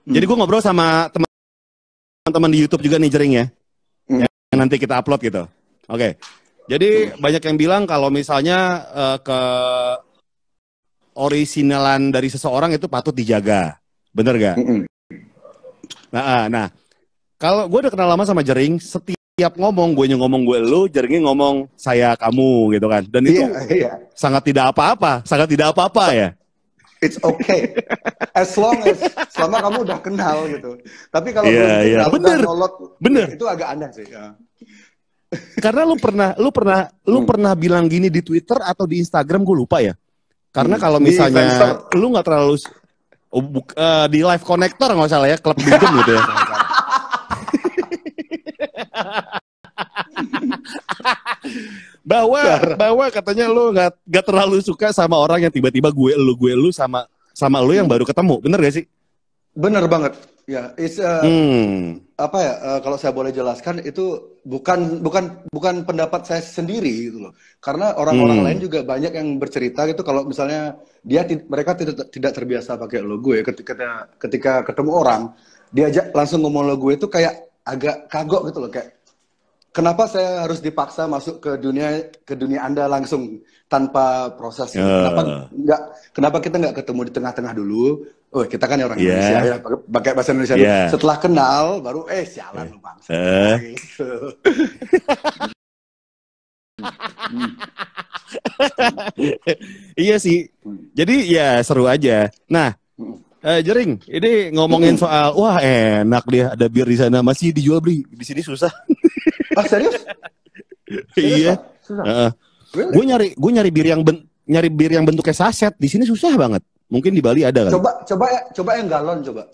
Jadi gue ngobrol sama teman-teman di YouTube juga nih, Jering ya. Yang nanti kita upload gitu. Oke. Jadi banyak yang bilang kalau misalnya ke originalan dari seseorang itu patut dijaga. Bener gak? Nah, kalau gue udah kenal lama sama Jering, setiap ngomong, gue ngomong gue lu, Jeringnya ngomong saya kamu gitu kan. Dan itu sangat tidak apa-apa ya. It's okay. Selama kamu udah kenal gitu. Tapi kalau belum kenal udah nyolot, itu agak aneh sih. Ya. Karena lu pernah bilang gini di Twitter atau di Instagram, gue lupa ya. Karena kalau misalnya lu nggak terlalu di live connector nggak salah ya, klub binjem gitu ya. bahwa katanya lu nggak terlalu suka sama orang yang tiba-tiba gue lu sama lu yang baru ketemu, bener gak sih? Bener banget. Ya, apa ya? Kalau saya boleh jelaskan itu bukan pendapat saya sendiri gitu loh. Karena orang-orang lain juga banyak yang bercerita gitu. Kalau misalnya mereka tidak terbiasa pakai logo ya. Ketika ketemu orang, diajak langsung ngomong logo itu kayak agak kagok gitu loh. Kayak kenapa saya harus dipaksa masuk ke dunia Anda langsung tanpa proses? Gitu. Kenapa kita nggak ketemu di tengah-tengah dulu? Oh, kita kan orang Indonesia ya, pakai bahasa Indonesia dulu. Setelah kenal, baru sialan lu bangsa. Gitu. Iya sih. Jadi ya seru aja. Nah, Jering, ini ngomongin soal wah enak dia ada bir di sana, masih dijual beli di sini susah. Ah, serius? Iya. Really? Gue nyari bir yang bentuknya saset di sini susah banget. Mungkin di Bali ada kan? Coba yang galon coba.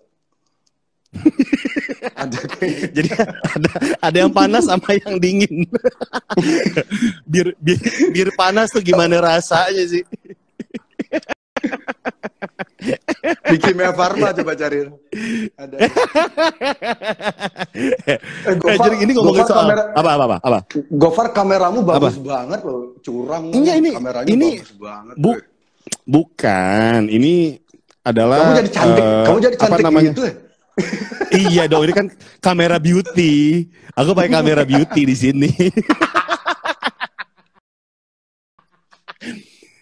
Jadi ada yang panas sama yang dingin. bir panas tuh gimana rasanya sih? Di Kimia Farma coba cari. Ada. Jadi ini ngomongin soal apa? Gofar, kameramu bagus banget loh, curang. Ini kameranya ini bagus banget. Bukan, ini adalah kamu jadi cantik, gitu ya? Iya dong, ini kan kamera beauty. Aku pakai kamera beauty di sini.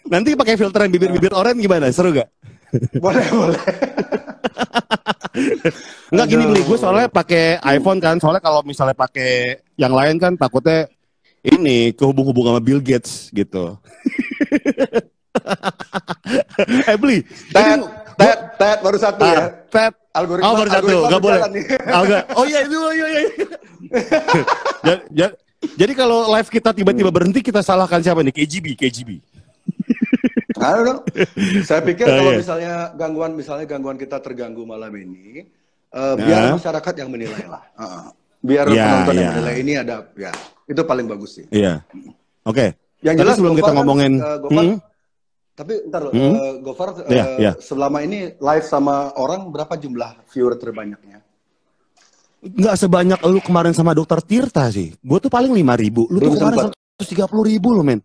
Nanti pakai filteran bibir oranye gimana? Seru gak? Boleh. Enggak gini beli, gue soalnya pakai iPhone kan. Soalnya kalau misalnya pakai yang lain kan takutnya ini kehubung-hubung sama Bill Gates gitu. Beli. Ted baru satu ya. Ted. Algoritma baru satu, nggak boleh. Oh iya itu. Jadi kalau live kita tiba-tiba berhenti, kita salahkan siapa nih? KGB. I don't know. Saya pikir kalau misalnya gangguan kita terganggu malam ini, biar masyarakat yang menilai lah. Biar penonton yang menilai ini ada, ya itu paling bagus sih. Iya. Oke. Yang jelas sebelum kita ngomongin, tapi ntar loh, Gofar selama ini live sama orang berapa jumlah viewer terbanyaknya? Nggak sebanyak lu kemarin sama Dokter Tirta sih. Gue tuh paling 5.000. Lu tuh kemarin 130.000 lo men.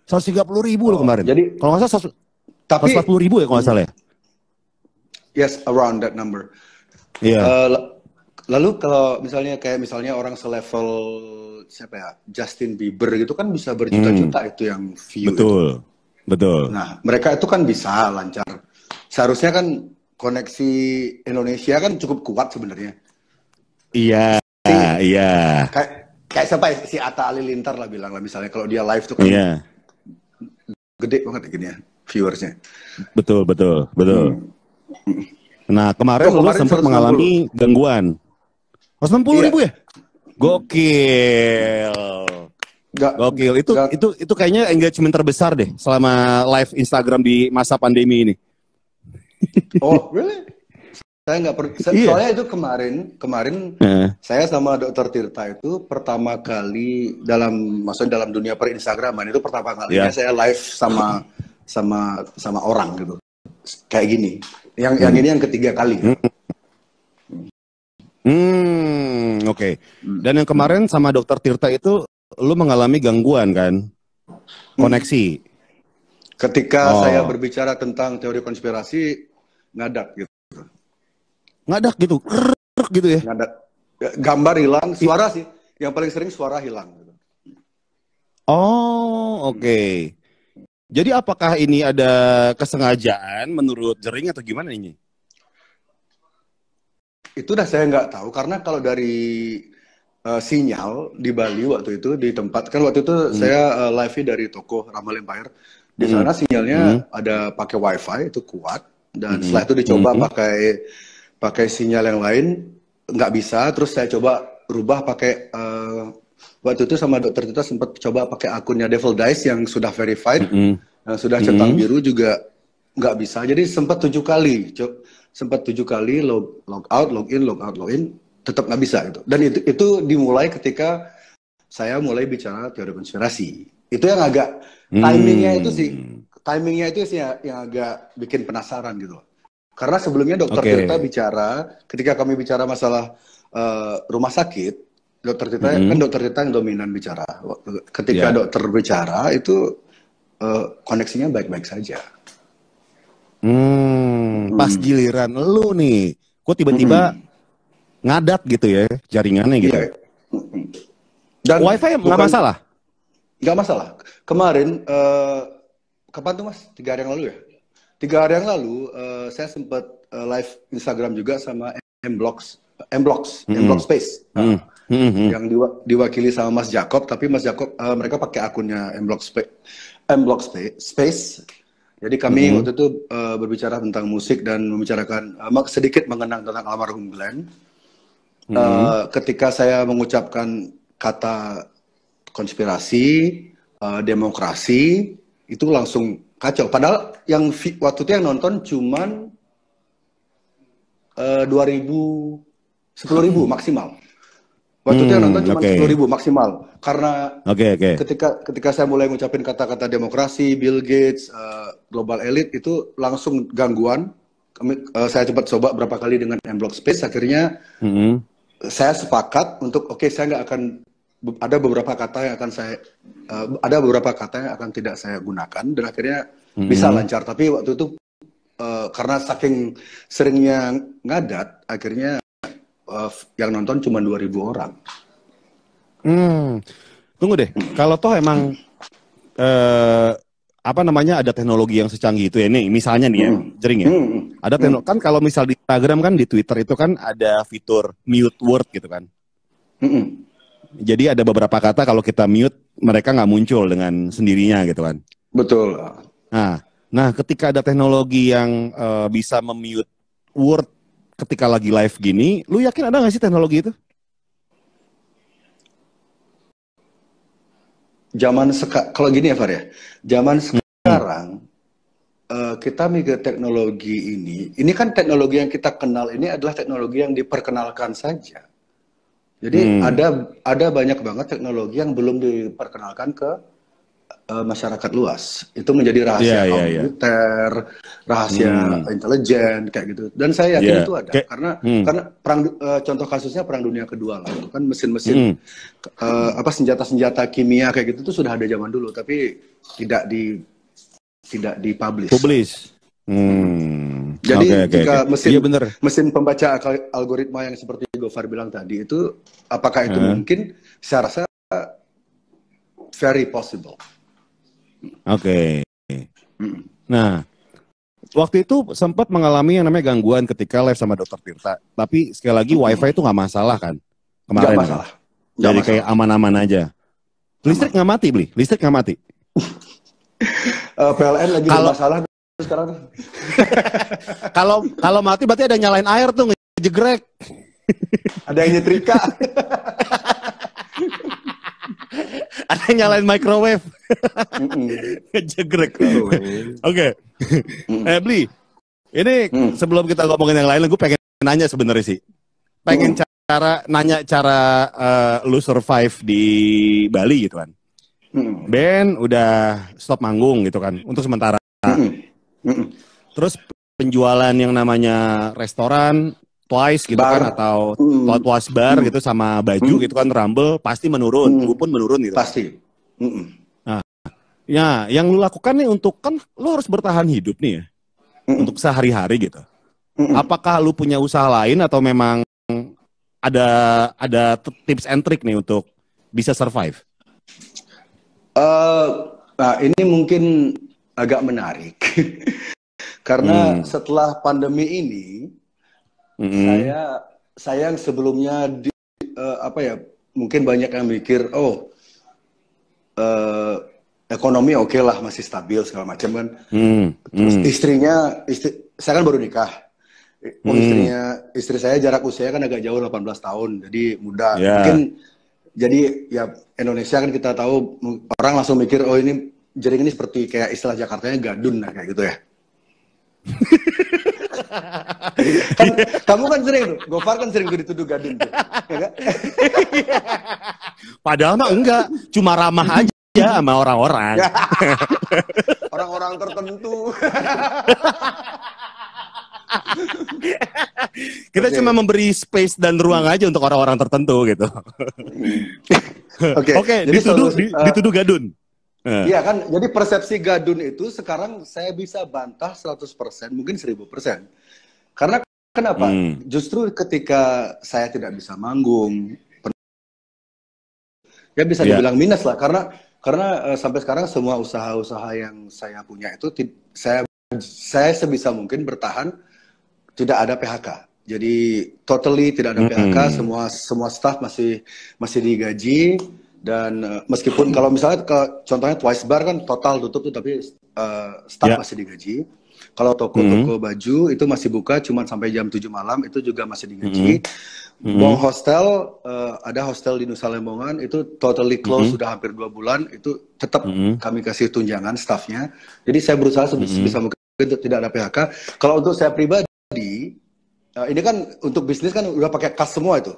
130.000 lo kemarin. Jadi kalau nggak salah 140.000 ya kalau nggak salah ya. Yes, around that number. Iya. Lalu kalau misalnya orang selevel siapa ya, Justin Bieber gitu kan bisa berjuta-juta itu yang view. Betul. Nah, mereka itu kan bisa lancar. Seharusnya kan koneksi Indonesia kan cukup kuat sebenarnya. Iya. Kayak siapa ya? Si Atta Halilintar lah bilang lah misalnya kalau dia live tuh kan gede banget gini ya viewersnya. Betul. Nah kemarin lu sempat mengalami gangguan. 160.000 ya? Gokil. Itu kayaknya engagement terbesar deh selama live Instagram di masa pandemi ini. Oh, really? Saya nggak soalnya itu kemarin saya sama Dokter Tirta itu pertama kali dalam dunia per Instagraman itu pertama kalinya saya live sama orang gitu. Kayak gini. Yang ini yang ketiga kali. Oke. Dan yang kemarin sama Dokter Tirta itu lu mengalami gangguan kan? Koneksi. Ketika saya berbicara tentang teori konspirasi ngadat gitu. ngadak gitu, gitu ya. Ngadak. Gambar hilang, suara sih. Yang paling sering suara hilang. Oh, oke. Jadi apakah ini ada kesengajaan menurut Jering atau gimana ini? Itu udah saya nggak tahu karena kalau dari sinyal di Bali waktu itu di tempat kan waktu itu saya live dari toko Ramal Empire. Di sana sinyalnya ada pakai WiFi itu kuat dan setelah itu dicoba pakai sinyal yang lain nggak bisa. Terus saya coba rubah pakai waktu itu sama dokter Tita sempat coba pakai akunnya Devil Dice yang sudah verified, yang sudah centang biru juga nggak bisa. Jadi sempat 7 kali, log out, log in, tetap nggak bisa itu. Dan itu dimulai ketika saya mulai bicara teori konspirasi. Itu yang agak timingnya itu sih yang agak bikin penasaran gitu. Karena sebelumnya dokter Tirta bicara, ketika kami bicara masalah rumah sakit, dokter Tirta kan dokter Tirta yang dominan bicara. Ketika dokter bicara itu koneksinya baik-baik saja. Pas giliran lu nih, kok tiba-tiba ngadat gitu ya jaringannya gitu. Iya. Dan WiFi nggak masalah? Nggak masalah. Kemarin, kapan tuh Mas? 3 hari yang lalu ya? 3 hari yang lalu, saya sempat live Instagram juga sama Mblox Space. Yang diwakili sama Mas Jacob, tapi Mas Jacob, mereka pakai akunnya Mblox Space. Jadi kami waktu itu berbicara tentang musik dan membicarakan sedikit mengenang tentang almarhum Glenn. Ketika saya mengucapkan kata konspirasi, demokrasi, itu langsung kacau. Padahal yang waktu itu yang nonton cuman 10.000 maksimal. Waktu itu yang nonton cuma 10.000 maksimal. Karena ketika saya mulai ngucapin kata-kata demokrasi, Bill Gates, global elite, itu langsung gangguan. Saya cepat coba berapa kali dengan Mblox Space. Akhirnya saya sepakat untuk saya nggak akan ada beberapa kata yang akan tidak saya gunakan dan akhirnya bisa lancar. Tapi waktu itu karena saking seringnya ngadat, akhirnya yang nonton cuma 2.000 orang. Tunggu deh, kalau toh emang ada teknologi yang secanggih itu ya, nih misalnya nih ya, Jering ya, ada teknologi kan kalau misal di Instagram kan di Twitter itu kan ada fitur mute word gitu kan. Jadi ada beberapa kata kalau kita mute mereka nggak muncul dengan sendirinya gitu kan. Betul. Nah ketika ada teknologi yang bisa memute word ketika lagi live gini, lu yakin ada nggak sih teknologi itu? Kalau gini ya Far ya, zaman sekarang kita mikir teknologi ini kan teknologi yang kita kenal ini adalah teknologi yang diperkenalkan saja. Jadi ada banyak banget teknologi yang belum diperkenalkan ke masyarakat luas. Itu menjadi rahasia komputer, rahasia intelijen kayak gitu. Dan saya yakin itu ada karena contoh kasusnya Perang Dunia Kedua lah. Itu kan mesin-mesin senjata-senjata kimia kayak gitu tuh sudah ada zaman dulu, tapi tidak dipublish. Jadi jika mesin pembaca algoritma yang seperti Gofar bilang tadi itu, apakah itu mungkin? Saya rasa very possible. Nah, waktu itu sempat mengalami yang namanya gangguan ketika live sama Dokter Tirta. Tapi sekali lagi WiFi itu nggak masalah kan? Kemarin nggak masalah. Jadi kayak aman-aman aja. Listrik nggak mati, Bli? Listrik nggak mati? PLN lagi bermasalah sekarang. Kalau mati berarti ada nyalain air tuh, ngejegrek. Ada yang nyetrika. Ada yang nyalain microwave. Ngejegrek. Oke. Bli, ini sebelum kita ngomongin yang lain, gue pengen nanya sebenarnya sih. Pengen nanya cara lu survive di Bali gitu kan. Band udah stop manggung gitu kan untuk sementara. Terus penjualan yang namanya restoran Twice gitu bar, kan atau Twice bar gitu sama baju gitu kan Rumble pasti menurun, gue pun menurun gitu. Pasti. Nah, ya yang lu lakukan nih untuk kan lu harus bertahan hidup nih ya. Untuk sehari-hari gitu. apakah lu punya usaha lain atau memang ada tips and trick nih untuk bisa survive? Nah, ini mungkin agak menarik. Karena setelah pandemi ini, saya yang sebelumnya mungkin banyak yang mikir, ekonomi oke lah, masih stabil segala macam kan. Terus saya kan baru nikah. Istri saya jarak usia kan agak jauh, 18 tahun, jadi muda. Mungkin jadi ya Indonesia kan kita tahu, orang langsung mikir ini jaring ini seperti kayak istilah Jakartanya gadun lah, kayak gitu ya. Kamu kan sering tuh, Gofar kan sering dituduh gadun tuh, ya kan? Padahal mah enggak, cuma ramah aja sama orang-orang. Orang-orang tertentu. Kita cuma memberi space dan ruang aja untuk orang-orang tertentu gitu. Oke, dituduh gadun. Iya kan, jadi persepsi gadun itu sekarang saya bisa bantah 100%, mungkin 1000%. Karena kenapa? Justru ketika saya tidak bisa manggung, ya bisa dibilang minus lah, karena sampai sekarang semua usaha-usaha yang saya punya itu saya sebisa mungkin bertahan, tidak ada PHK. Jadi totally tidak ada PHK, semua staff masih digaji. Dan meskipun kalau misalnya contohnya Twice Bar kan total tutup tuh, tapi staff masih digaji. Kalau toko-toko baju itu masih buka cuma sampai jam 7 malam, itu juga masih digaji. Bong Hostel, ada hostel di Nusa Lembongan, itu totally close sudah hampir 2 bulan, itu tetap kami kasih tunjangan staffnya. Jadi saya berusaha sebisa mungkin tidak ada PHK. Kalau untuk saya pribadi, ini kan untuk bisnis kan udah pakai kas semua itu.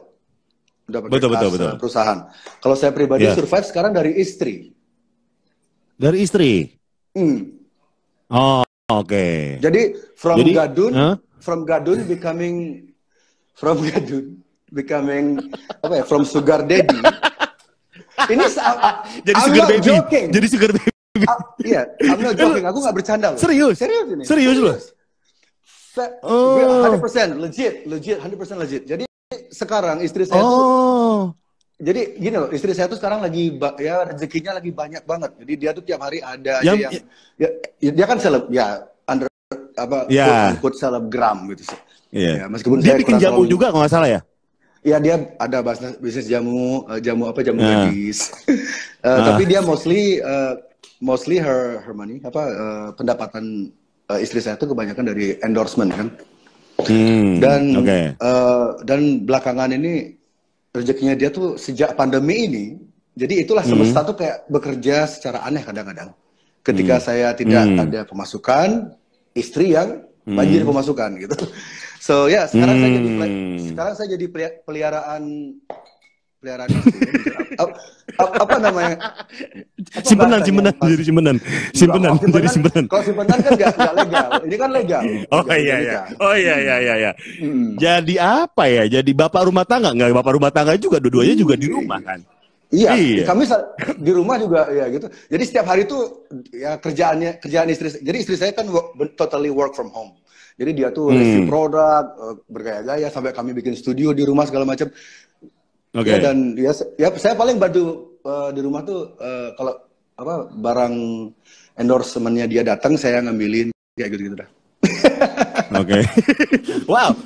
Udah pakai betul. Perusahaan. Kalau saya pribadi survive sekarang dari istri. Dari istri? Oh, oke. Jadi from gadun becoming from sugar daddy. Ini jadi sugar baby. Joking. Jadi sugar baby. Iya, I'm not joking. Aku nggak bercanda loh. Serius ini. Serius loh. 100% legit, 100% legit. Jadi sekarang istri saya jadi gini loh, istri saya tuh sekarang lagi rezekinya lagi banyak banget. Jadi dia tuh tiap hari ada aja yang dia kan quote selebgram gitu sih. Iya. Ya, meskipun dia bikin jamu juga kalau nggak salah ya. Iya, dia ada bisnis jamu gadis. Tapi dia mostly her money pendapatan istri saya tuh kebanyakan dari endorsement kan. Dan belakangan ini rezekinya dia tuh sejak pandemi ini, jadi itulah semesta tuh kayak bekerja secara aneh kadang-kadang. Ketika saya tidak ada pemasukan, istri yang banjir pemasukan gitu. So ya, sekarang saya jadi peliharaan apa namanya? Simpenan. Kalau simpenan kan nggak legal. Ini kan legal. Oh iya. Jadi apa ya? Jadi bapak rumah tangga? Nggak, bapak rumah tangga juga, dua-duanya juga di rumah kan? Iya. Kami di rumah juga ya gitu. Jadi setiap hari itu ya kerjaan istri. Jadi istri saya kan totally work from home. Jadi dia tuh review produk, bergaya-gaya, sampai kami bikin studio di rumah segala macam. Ya, dan saya paling bantu di rumah tuh kalau barang endorsementnya dia datang, saya ngambilin kayak gitu dah. Oke. Wow,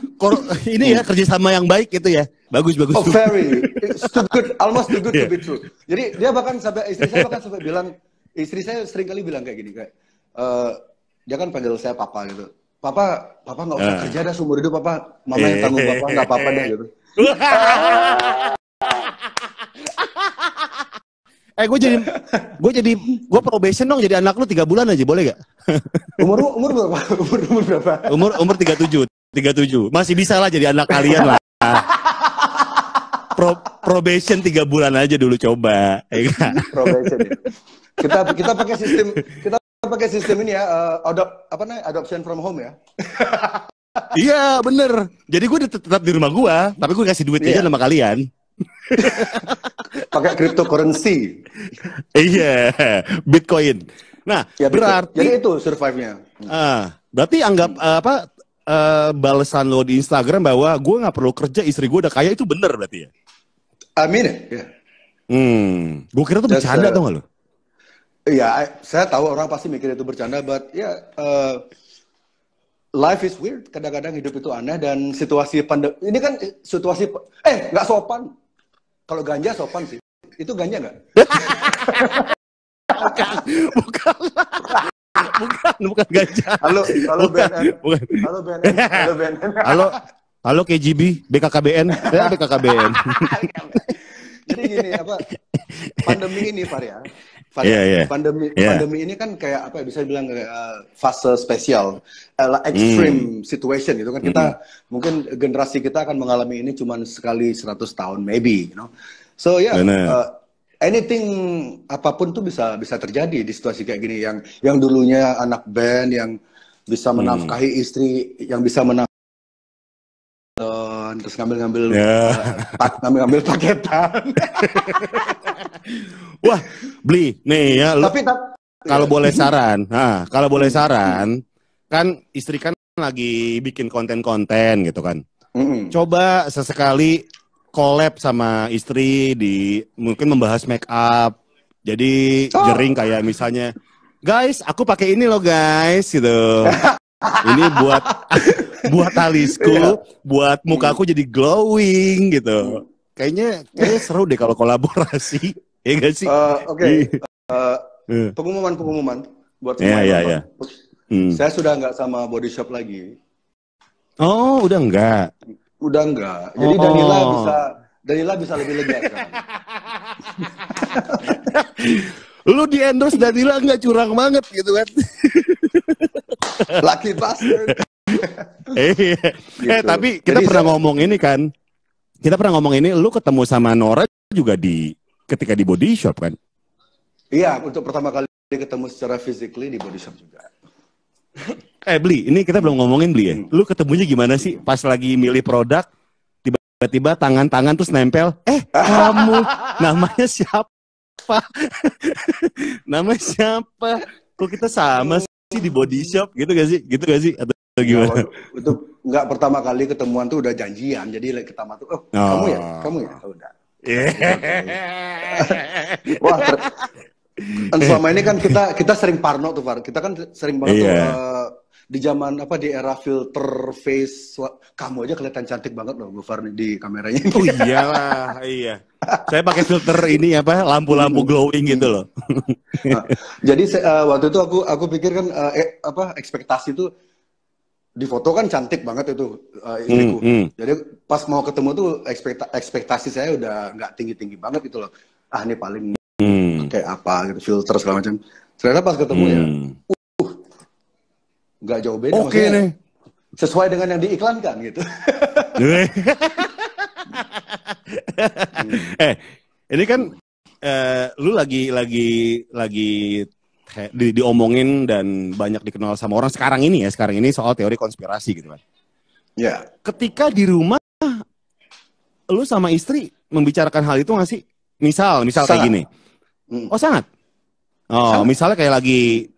ini ya kerjasama yang baik gitu ya. Bagus. Oh, very. It's too good, almost too good to be true. Jadi dia istri saya sering kali bilang kayak gini, kayak dia kan panggil saya papa gitu. Papa nggak usah kerja dah seumur hidup, papa, mama yang tanggung papa, nggak apa-apa deh gitu. Gue probation dong jadi anak lu 3 bulan aja, boleh gak? Umur berapa? Umur 37. Masih bisa lah jadi anak kalian lah. Probation 3 bulan aja dulu coba. Probation. Kita pakai sistem ini ya, adoption from home ya. Iya bener. Jadi gue tetap di rumah gue, tapi gue kasih duit aja sama kalian. Pakai cryptocurrency. Iya, Bitcoin. Nah, ya, berarti jadi itu survive-nya. Berarti anggap balasan lo di Instagram bahwa gue nggak perlu kerja, istri gue udah kaya, itu bener berarti ya? Amin ya. Gue kira tuh bercanda tau gak lo? Iya, saya tahu orang pasti mikir itu bercanda, but life is weird. Kadang-kadang hidup itu aneh dan situasi pandemi ini kan situasi nggak sopan. Kalau ganja sopan sih. Itu ganja nggak? Bukan ganja. Halo BNN. Bukan. Halo BNN. Halo KGB, BKKBN, BKKBN. Jadi gini pandemi ini Pandemi ini kan kayak bisa bilang kayak fase spesial, extreme situation gitu kan. Kita mungkin generasi kita akan mengalami ini cuma sekali 100 tahun maybe, So anything apapun tuh bisa terjadi di situasi kayak gini, yang dulunya anak band yang bisa menafkahi istri, yang bisa terus ngambil paketan. Wah, beli nih ya. Tapi kalau boleh saran, kan istri kan lagi bikin konten-konten gitu kan. Coba sesekali collab sama istri mungkin membahas make up. Jadi jering kayak misalnya, guys, aku pakai ini loh guys gitu. Ini buat alisku, buat mukaku jadi glowing gitu. Kayaknya seru deh kalau kolaborasi. Ya gak sih? Pengumuman buat semua. Iya. Saya sudah nggak sama Body Shop lagi. Oh, udah enggak. Jadi Danila bisa lebih lega kan. Lu di endorse Danila nggak curang banget gitu kan? Lucky bastard. Gitu. Tapi kita pernah ngomong ini kan. Kita pernah ngomong ini, lu ketemu sama Nora juga ketika di Body Shop kan? Iya, untuk pertama kali ketemu secara physically di Body Shop juga. Beli, ini kita belum ngomongin Beli ya. Lu ketemunya gimana sih pas lagi milih produk, tiba-tiba tangan-tangan terus nempel, kamu namanya siapa? Namanya siapa? Kok kita sama sih di Body Shop gitu gak sih? Atau gimana? Itu nggak pertama kali ketemuan tuh udah janjian, jadi pertama tuh kamu ya udah. Wah, dan selama ini kan kita sering parno tuh, Far. Kita kan sering banget tuh di zaman di era filter face, kamu aja kelihatan cantik banget loh, Bu Far, di kameranya. Oh iyalah, iya. Saya pakai filter ini lampu-lampu glowing gitu loh. Jadi waktu itu aku pikir kan ekspektasi tuh di foto kan cantik banget itu istriku. Jadi pas mau ketemu tuh ekspektasi saya udah nggak tinggi-tinggi banget gitu loh. Ini paling kayak apa gitu, filter segala macam. Ternyata pas ketemu nggak jauh beda. Oke nih. Sesuai dengan yang diiklankan gitu. Ini kan lu lagi diomongin dan banyak dikenal sama orang sekarang ini soal teori konspirasi gitu kan. Ya. Ketika di rumah lu sama istri membicarakan hal itu nggak sih? Misal kayak gini. Oh sangat. Misalnya kayak lagi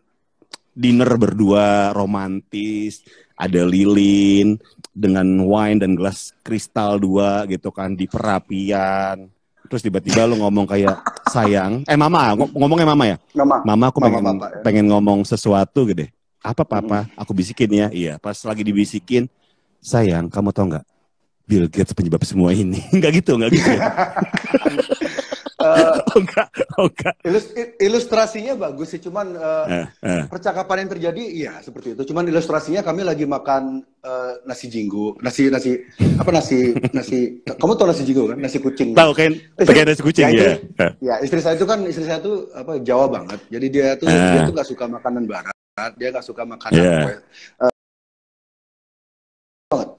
dinner berdua romantis, ada lilin dengan wine dan gelas kristal 2 gitu kan di perapian. Terus tiba-tiba lu ngomong kayak sayang, ngomongnya mama ya? Mama aku pengen ngomong sesuatu gitu deh. Apa papa? Aku bisikin ya. Iya, pas lagi dibisikin, sayang, kamu tau nggak? Bill Gates penyebab semua ini. Enggak gitu ya. Enggak. Ilustrasinya bagus sih, cuman percakapan yang terjadi iya seperti itu. Cuman ilustrasinya kami lagi makan nasi jinggo, nasi kamu tahu nasi jinggo kan? Nasi kucing. Tahu kan? Pakai nasi kucing ya. Ya, istri saya tuh Jawa banget. Jadi dia tuh nggak suka makanan barat, dia nggak suka makanan banget.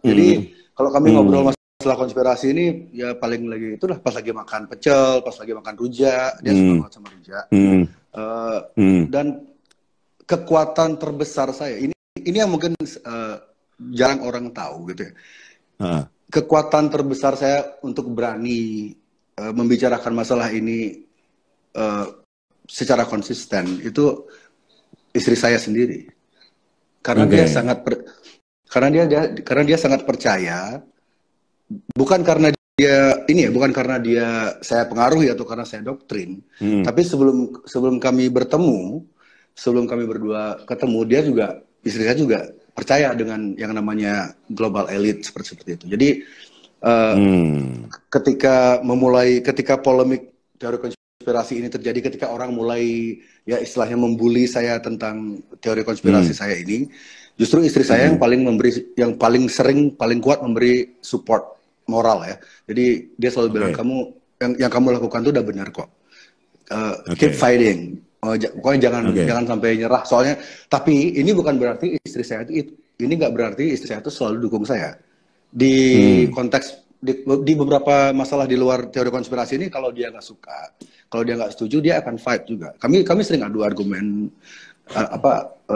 Jadi kalau kami ngobrol masalah konspirasi ini ya paling lagi itulah pas lagi makan pecel, pas lagi makan rujak, dia suka banget sama rujak. Dan kekuatan terbesar saya ini yang mungkin jarang orang tahu gitu ya. Kekuatan terbesar saya untuk berani membicarakan masalah ini secara konsisten itu istri saya sendiri. Karena dia karena dia sangat percaya, bukan karena bukan karena dia saya pengaruhi atau karena saya doktrin, tapi sebelum kami berdua ketemu, istri saya juga percaya dengan yang namanya global elite seperti itu. Jadi ketika polemik teori konspirasi ini terjadi, ketika orang mulai ya istilahnya membuli saya tentang teori konspirasi saya ini, justru istri saya yang paling kuat memberi support moral ya. Jadi dia selalu bilang, kamu yang kamu lakukan itu udah benar kok. Keep fighting. Pokoknya jangan sampai nyerah. Soalnya, tapi ini bukan berarti ini nggak berarti istri saya itu selalu dukung saya. Di konteks di beberapa masalah di luar teori konspirasi ini, kalau dia nggak suka, kalau dia nggak setuju, dia akan fight juga. Kami sering adu argumen.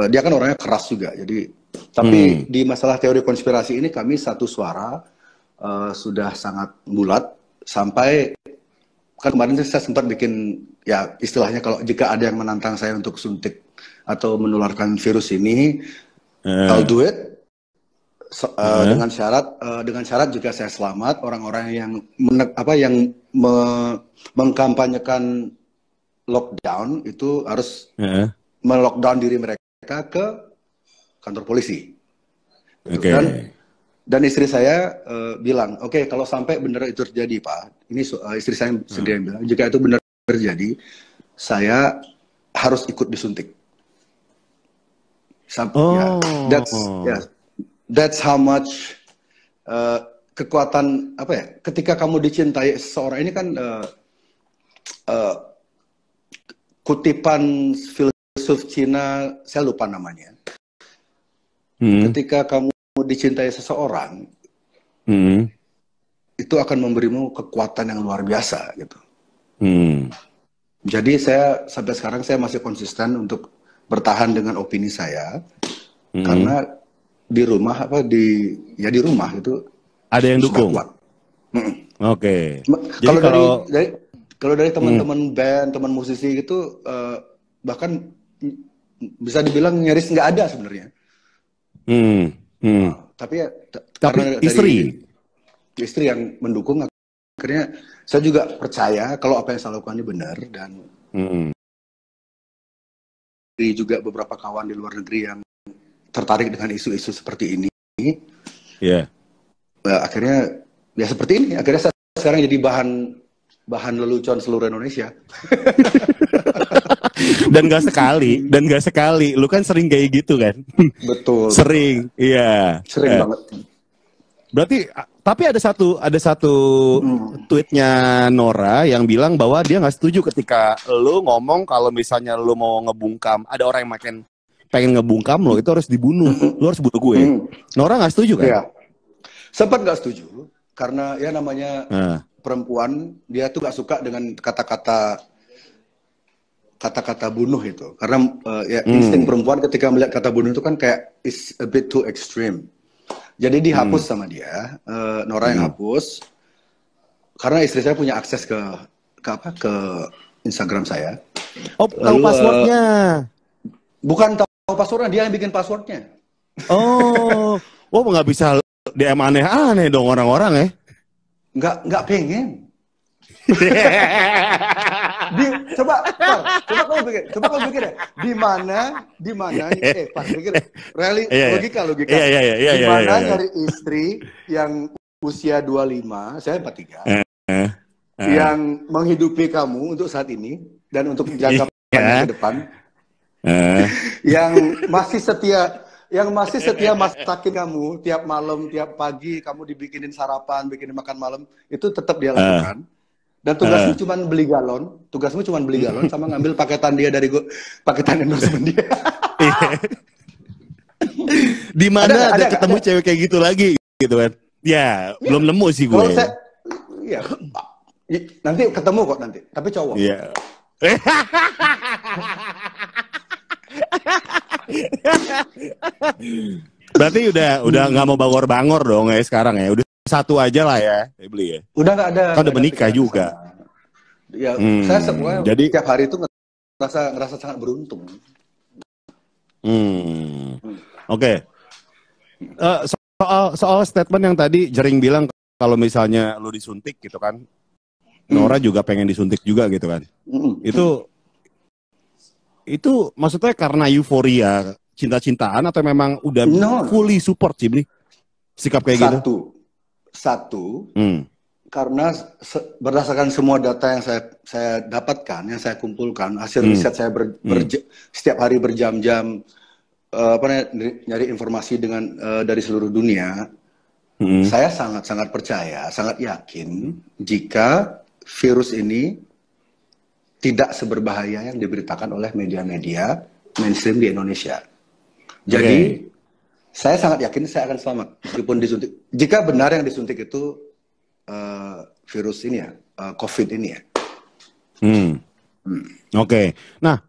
Dia kan orangnya keras juga. Jadi, tapi di masalah teori konspirasi ini kami satu suara. Sudah sangat bulat sampai kan kemarin saya sempat bikin ya istilahnya, kalau jika ada yang menantang saya untuk suntik atau menularkan virus ini, I'll do it dengan syarat jika saya selamat, orang-orang yang mengkampanyekan lockdown itu harus melockdown diri mereka ke kantor polisi. Dan istri saya bilang, oke, kalau sampai benar itu terjadi, Pak, ini istri saya sendiri yang bilang, jika itu benar terjadi, saya harus ikut disuntik. That's how much kekuatan ketika kamu dicintai seseorang ini kan kutipan filsuf Cina, saya lupa namanya. Ketika kamu dicintai seseorang, itu akan memberimu kekuatan yang luar biasa gitu. Jadi sampai sekarang saya masih konsisten untuk bertahan dengan opini saya, karena di rumah di rumah itu ada yang dukung. Kalau dari teman-teman band, teman musisi gitu, bahkan bisa dibilang nyaris nggak ada sebenarnya. Tapi istri yang mendukung, akhirnya saya juga percaya kalau apa yang saya lakukan ini benar, dan juga beberapa kawan di luar negeri yang tertarik dengan isu-isu seperti ini, akhirnya ya seperti ini, akhirnya saya sekarang jadi bahan lelucon seluruh Indonesia. Dan gak sekali, lu kan sering kayak gitu kan? Betul. Sering, iya. Sering banget. Berarti, tapi ada satu tweetnya Nora yang bilang bahwa dia nggak setuju ketika lu ngomong kalau misalnya lu mau ngebungkam, ada orang yang pengen ngebungkam lo, itu harus dibunuh, lu harus bunuh gue. Nora nggak setuju kan? Iya. Sempat nggak setuju karena ya namanya perempuan, dia tuh nggak suka dengan kata-kata bunuh itu, karena insting perempuan ketika melihat kata bunuh itu kan kayak is a bit too extreme. Jadi dihapus sama dia, Nora yang hapus, karena istri saya punya akses ke Instagram saya. Oh, tahu passwordnya? Bukan tahu passwordnya, dia yang bikin passwordnya. Oh, nggak bisa DM aneh-aneh dong orang-orang ya? Nggak pengen. Coba kamu pikir ya, di mana Pak, pikir logika di mana dari istri yang usia 25, saya 43, yang menghidupi kamu untuk saat ini dan untuk jangka panjang ke depan, yang masih setia masakin kamu tiap malam, tiap pagi kamu dibikinin sarapan, bikinin makan malam, itu tetap dia lakukan. Dan tugasmu cuma beli galon, sama ngambil paketan dia dari paketan endorsement dia. Di mana ada ketemu cewek kayak gitu lagi gitu kan? Ya, belum nemu sih gue. Nanti ketemu kok nanti, tapi cowok. Iya. Berarti udah nggak mau bangor-bangor dong ya sekarang ya? Udah satu aja lah ya, beli ya. Udah nggak ada. Kan udah menikah juga. Ya, saya semuanya jadi tiap hari itu ngerasa sangat beruntung. Oke. Soal statement yang tadi Jering bilang kalau misalnya lu disuntik gitu kan, Nora juga pengen disuntik juga gitu kan. Itu maksudnya karena euforia cinta-cintaan atau memang udah fully support sih, Bli? Sikap kayak gitu? Satu, karena berdasarkan semua data yang saya dapatkan, yang saya kumpulkan, hasil riset saya setiap hari berjam-jam nyari informasi dari seluruh dunia, saya sangat percaya, sangat yakin jika virus ini tidak seberbahaya yang diberitakan oleh media-media mainstream di Indonesia. Jadi saya sangat yakin saya akan selamat meskipun disuntik. Jika benar yang disuntik itu virus ini ya, COVID ini ya. Oke. Nah,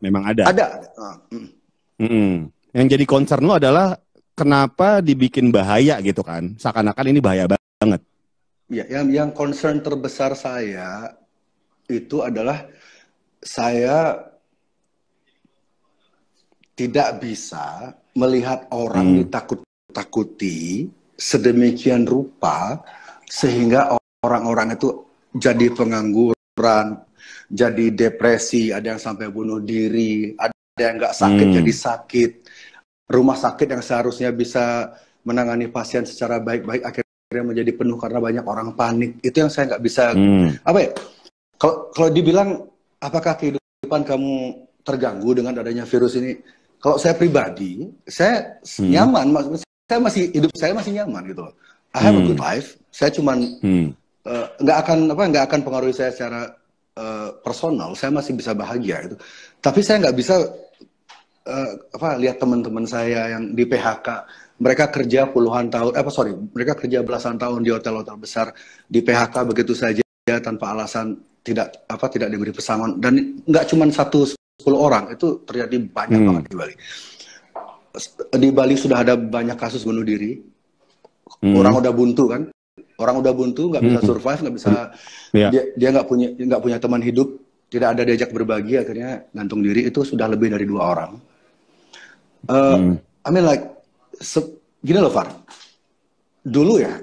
memang ada. Ada. Yang jadi concern lo adalah kenapa dibikin bahaya gitu kan? Seakan-akan ini bahaya banget. Ya, yang concern terbesar saya itu adalah saya tidak bisa melihat orang ditakut-takuti sedemikian rupa sehingga orang-orang itu jadi pengangguran, jadi depresi, ada yang sampai bunuh diri, ada yang nggak sakit jadi sakit. Rumah sakit yang seharusnya bisa menangani pasien secara baik-baik akhirnya menjadi penuh karena banyak orang panik. Itu yang saya nggak bisa. Apa ya? Kalau dibilang apakah kehidupan kamu terganggu dengan adanya virus ini? Kalau saya pribadi, saya nyaman. Saya masih nyaman gitu loh. I have a good life. Saya cuman nggak akan pengaruhi saya secara personal. Saya masih bisa bahagia itu. Tapi saya nggak bisa lihat teman-teman saya yang di PHK. Mereka kerja puluhan tahun. Mereka kerja belasan tahun di hotel-hotel besar, di PHK begitu saja tanpa alasan, tidak diberi pesangon. Dan nggak cuma 10 orang, itu terjadi banyak banget di Bali. Di Bali sudah ada banyak kasus bunuh diri. Orang udah buntu kan, nggak bisa survive, nggak bisa, dia nggak punya teman hidup, tidak ada diajak berbagi, akhirnya gantung diri. Itu sudah lebih dari 2 orang. I mean gini loh Far, dulu ya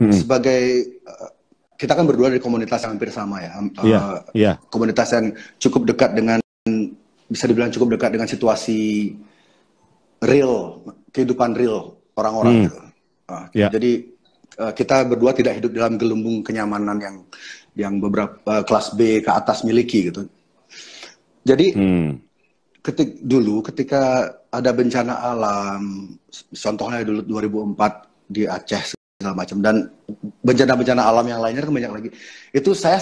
sebagai kita kan berdua dari komunitas yang hampir sama ya, komunitas yang cukup dekat dengan, bisa dibilang cukup dekat dengan situasi real, kehidupan real orang-orang gitu. Jadi kita berdua tidak hidup dalam gelembung kenyamanan yang beberapa kelas B ke atas miliki gitu. Jadi ketika ada bencana alam, contohnya dulu 2004 di Aceh segala macam, dan bencana-bencana alam yang lainnya kan banyak lagi. Itu saya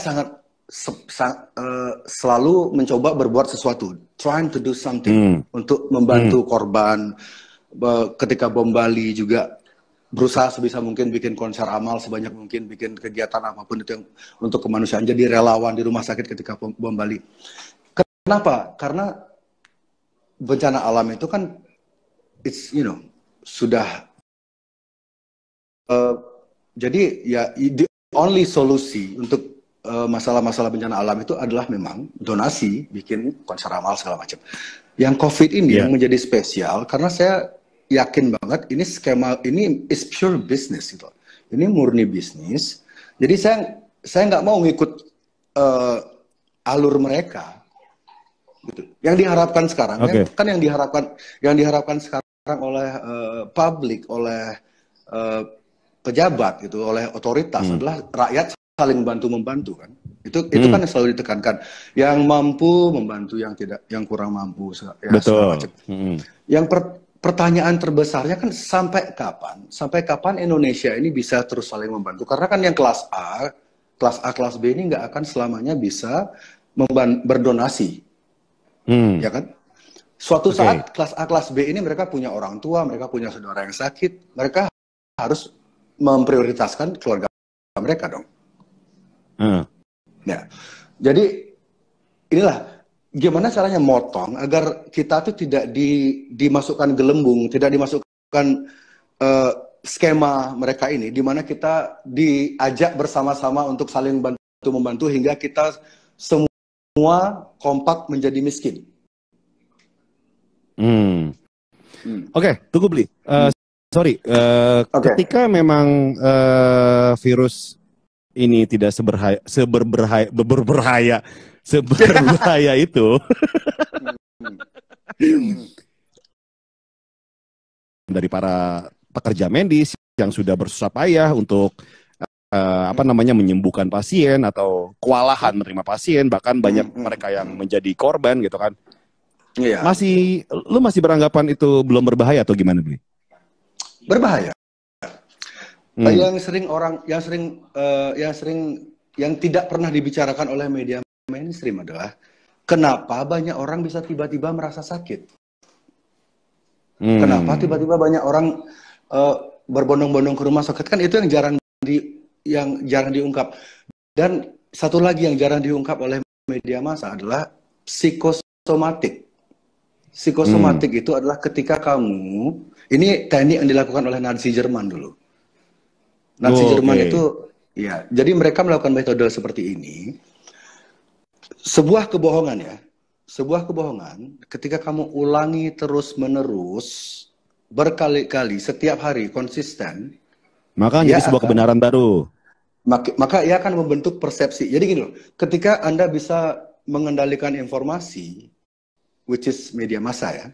selalu mencoba berbuat sesuatu, trying to do something untuk membantu korban. Ketika bom Bali juga berusaha sebisa mungkin bikin konser amal sebanyak mungkin, bikin kegiatan apapun itu yang untuk kemanusiaan, jadi relawan di rumah sakit ketika bom Bali. Kenapa? Karena bencana alam itu kan sudah jadi ya the only solusi untuk masalah-masalah bencana alam itu adalah memang donasi, bikin konser amal segala macam. Yang COVID ini yang menjadi spesial karena saya yakin banget ini skema ini is pure business gitu. Ini murni bisnis. Jadi saya nggak mau ngikut alur mereka. Gitu. Yang diharapkan sekarang kan yang diharapkan sekarang oleh publik, oleh pejabat gitu, oleh otoritas adalah rakyat saling bantu-membantu kan. Itu kan yang selalu ditekankan. Yang mampu membantu yang kurang mampu segala macam. Yang pertanyaan terbesarnya kan sampai kapan Indonesia ini bisa terus saling membantu? Karena kan yang kelas A, kelas B ini nggak akan selamanya bisa berdonasi. Ya kan? Suatu saat kelas A, kelas B ini mereka punya orang tua, mereka punya saudara yang sakit, mereka harus memprioritaskan keluarga mereka dong. Ya, jadi inilah gimana caranya motong agar kita tuh tidak dimasukkan gelembung, tidak dimasukkan skema mereka ini, di mana kita diajak bersama-sama untuk saling membantu hingga kita semua kompak menjadi miskin. Hmm. Oke, tunggu Bli. Sorry, ketika memang virus ini tidak seberbahaya itu dari para pekerja medis yang sudah bersusah payah untuk menyembuhkan pasien atau kewalahan menerima pasien, bahkan banyak mereka yang menjadi korban gitu kan. Iya. Lu masih beranggapan itu belum berbahaya atau gimana, Bli? Berbahaya. Yang tidak pernah dibicarakan oleh media mainstream adalah kenapa banyak orang bisa tiba-tiba merasa sakit. Kenapa tiba-tiba banyak orang berbondong-bondong ke rumah sakit, kan itu yang jarang diungkap. Dan satu lagi yang jarang diungkap oleh media massa adalah psikosomatik. Psikosomatik itu adalah ketika kamu, ini teknik yang dilakukan oleh Nazi Jerman dulu. Nazi Jerman itu, ya, jadi mereka melakukan metode seperti ini. Sebuah kebohongan, ketika kamu ulangi terus-menerus, berkali-kali, setiap hari, konsisten, maka menjadi sebuah kebenaran baru. Maka ia akan membentuk persepsi. Jadi gini loh, ketika Anda bisa mengendalikan informasi, which is media massa ya,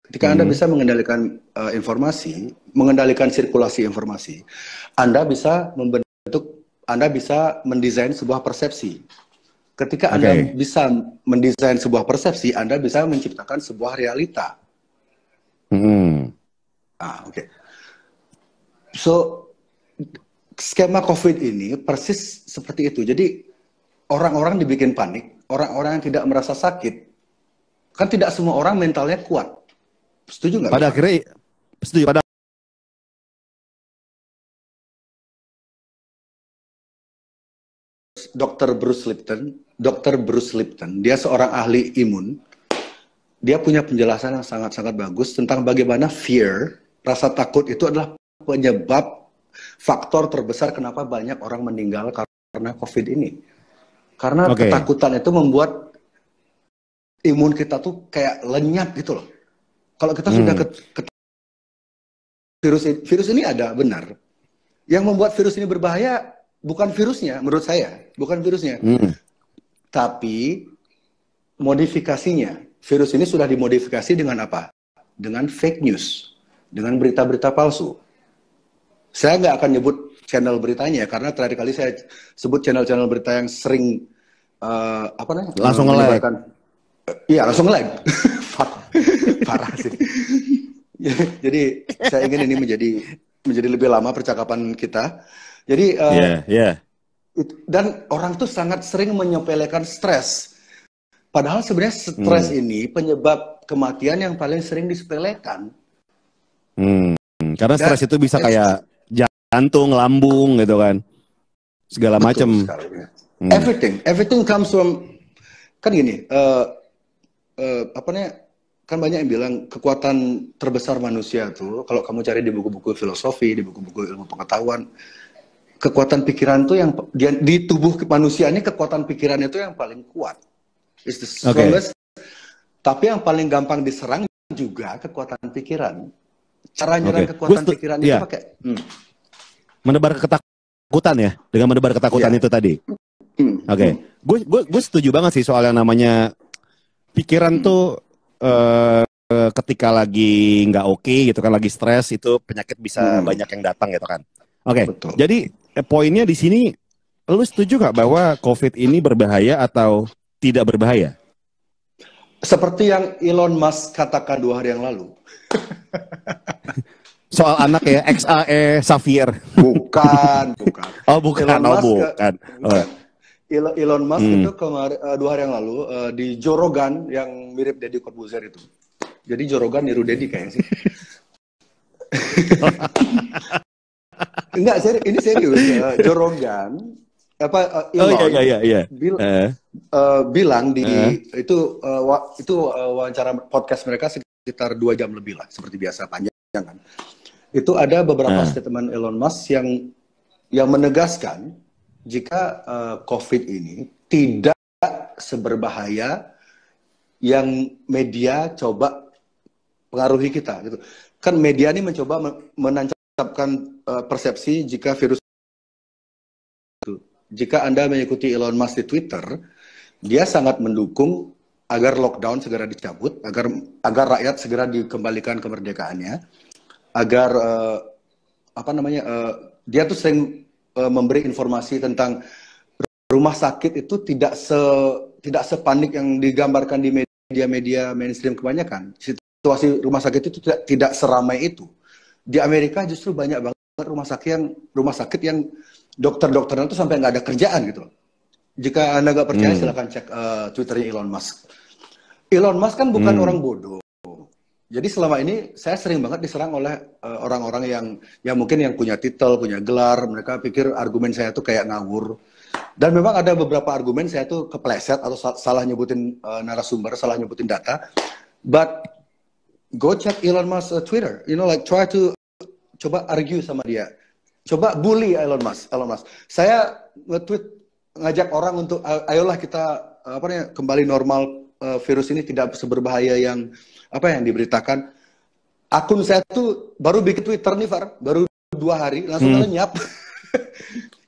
ketika Anda bisa mengendalikan informasi, mengendalikan sirkulasi informasi, Anda bisa mendesain sebuah persepsi. Ketika Anda bisa mendesain sebuah persepsi, Anda bisa menciptakan sebuah realita. So, skema COVID ini persis seperti itu. Jadi, orang-orang dibikin panik, orang-orang yang tidak merasa sakit, kan tidak semua orang mentalnya kuat. Setuju nggak? Pada akhirnya, setuju. Dr. Bruce Lipton, dia seorang ahli imun. Dia punya penjelasan yang sangat-sangat bagus tentang bagaimana fear, rasa takut itu adalah penyebab faktor terbesar kenapa banyak orang meninggal karena COVID ini. Karena ketakutan itu membuat imun kita tuh kayak lenyap gitu loh. Kalau kita sudah virus ini ada, benar. Yang membuat virus ini berbahaya bukan virusnya, menurut saya. Bukan virusnya. Tapi modifikasinya. Virus ini sudah dimodifikasi dengan apa? Dengan fake news. Dengan berita-berita palsu. Saya nggak akan nyebut channel beritanya, karena terakhir kali saya sebut channel-channel berita yang sering langsung nge-lag. Iya, langsung nge-lag. Parah sih. Jadi saya ingin ini menjadi lebih lama percakapan kita. Jadi dan orang tuh sangat sering menyepelekan stres. Padahal sebenarnya stres ini penyebab kematian yang paling sering disepelekan. Karena stres itu bisa kayak jantung, lambung gitu kan. Segala macam. Everything comes from, kan gini, kan banyak yang bilang kekuatan terbesar manusia tuh, kalau kamu cari di buku-buku filosofi, di buku-buku ilmu pengetahuan, kekuatan pikiran tuh yang di tubuh manusia ini, kekuatan pikiran itu yang paling kuat. It's the strongest. Tapi yang paling gampang diserang juga kekuatan pikiran. Cara nyerang kekuatan pikiran itu pakai menebar ketakutan ya, dengan menebar ketakutan itu tadi. Gue setuju banget sih soal yang namanya pikiran tuh ketika lagi nggak oke gitu kan, lagi stres, itu penyakit bisa banyak yang datang gitu kan. Jadi poinnya di sini, lu setuju nggak bahwa COVID ini berbahaya atau tidak berbahaya? Seperti yang Elon Musk katakan 2 hari yang lalu. Soal anak ya, XAE Xavier. Bukan. Oh bukan. Elon Musk itu kemarin 2 hari yang lalu di Joe Rogan yang mirip Deddy Corbuzier itu. Jadi Joe Rogan niru Deddy kayaknya sih. Enggak, ini serius. Joe Rogan bilang di itu wawancara podcast mereka sekitar 2 jam lebih lah, seperti biasa, panjang kan. Itu ada beberapa statement Elon Musk yang menegaskan jika COVID ini tidak seberbahaya yang media coba mempengaruhi kita gitu. Kan media ini mencoba menancapkan persepsi jika virus itu. Jika Anda mengikuti Elon Musk di Twitter, dia sangat mendukung agar lockdown segera dicabut, agar rakyat segera dikembalikan kemerdekaannya, agar dia tuh sering memberi informasi tentang rumah sakit itu tidak sepanik yang digambarkan di media-media mainstream kebanyakan. Situasi rumah sakit itu tidak seramai itu. Di Amerika justru banyak banget rumah sakit yang dokter-dokternya itu sampai nggak ada kerjaan gitu. Jika Anda nggak percaya, silakan cek Twitternya Elon Musk. Elon Musk kan bukan orang bodoh. Jadi selama ini saya sering banget diserang oleh orang-orang yang mungkin yang punya titel, punya gelar. Mereka pikir argumen saya tuh kayak ngawur. Dan memang ada beberapa argumen saya tuh kepleset atau salah nyebutin narasumber, salah nyebutin data. But go check Elon Musk Twitter. Try to coba argue sama dia. Coba bully Elon Musk. Saya nge-tweet ngajak orang untuk ayolah kita kembali normal, virus ini tidak seberbahaya yang diberitakan. Akun saya tuh baru bikin Twitter nih, Far, baru 2 hari langsung lenyap.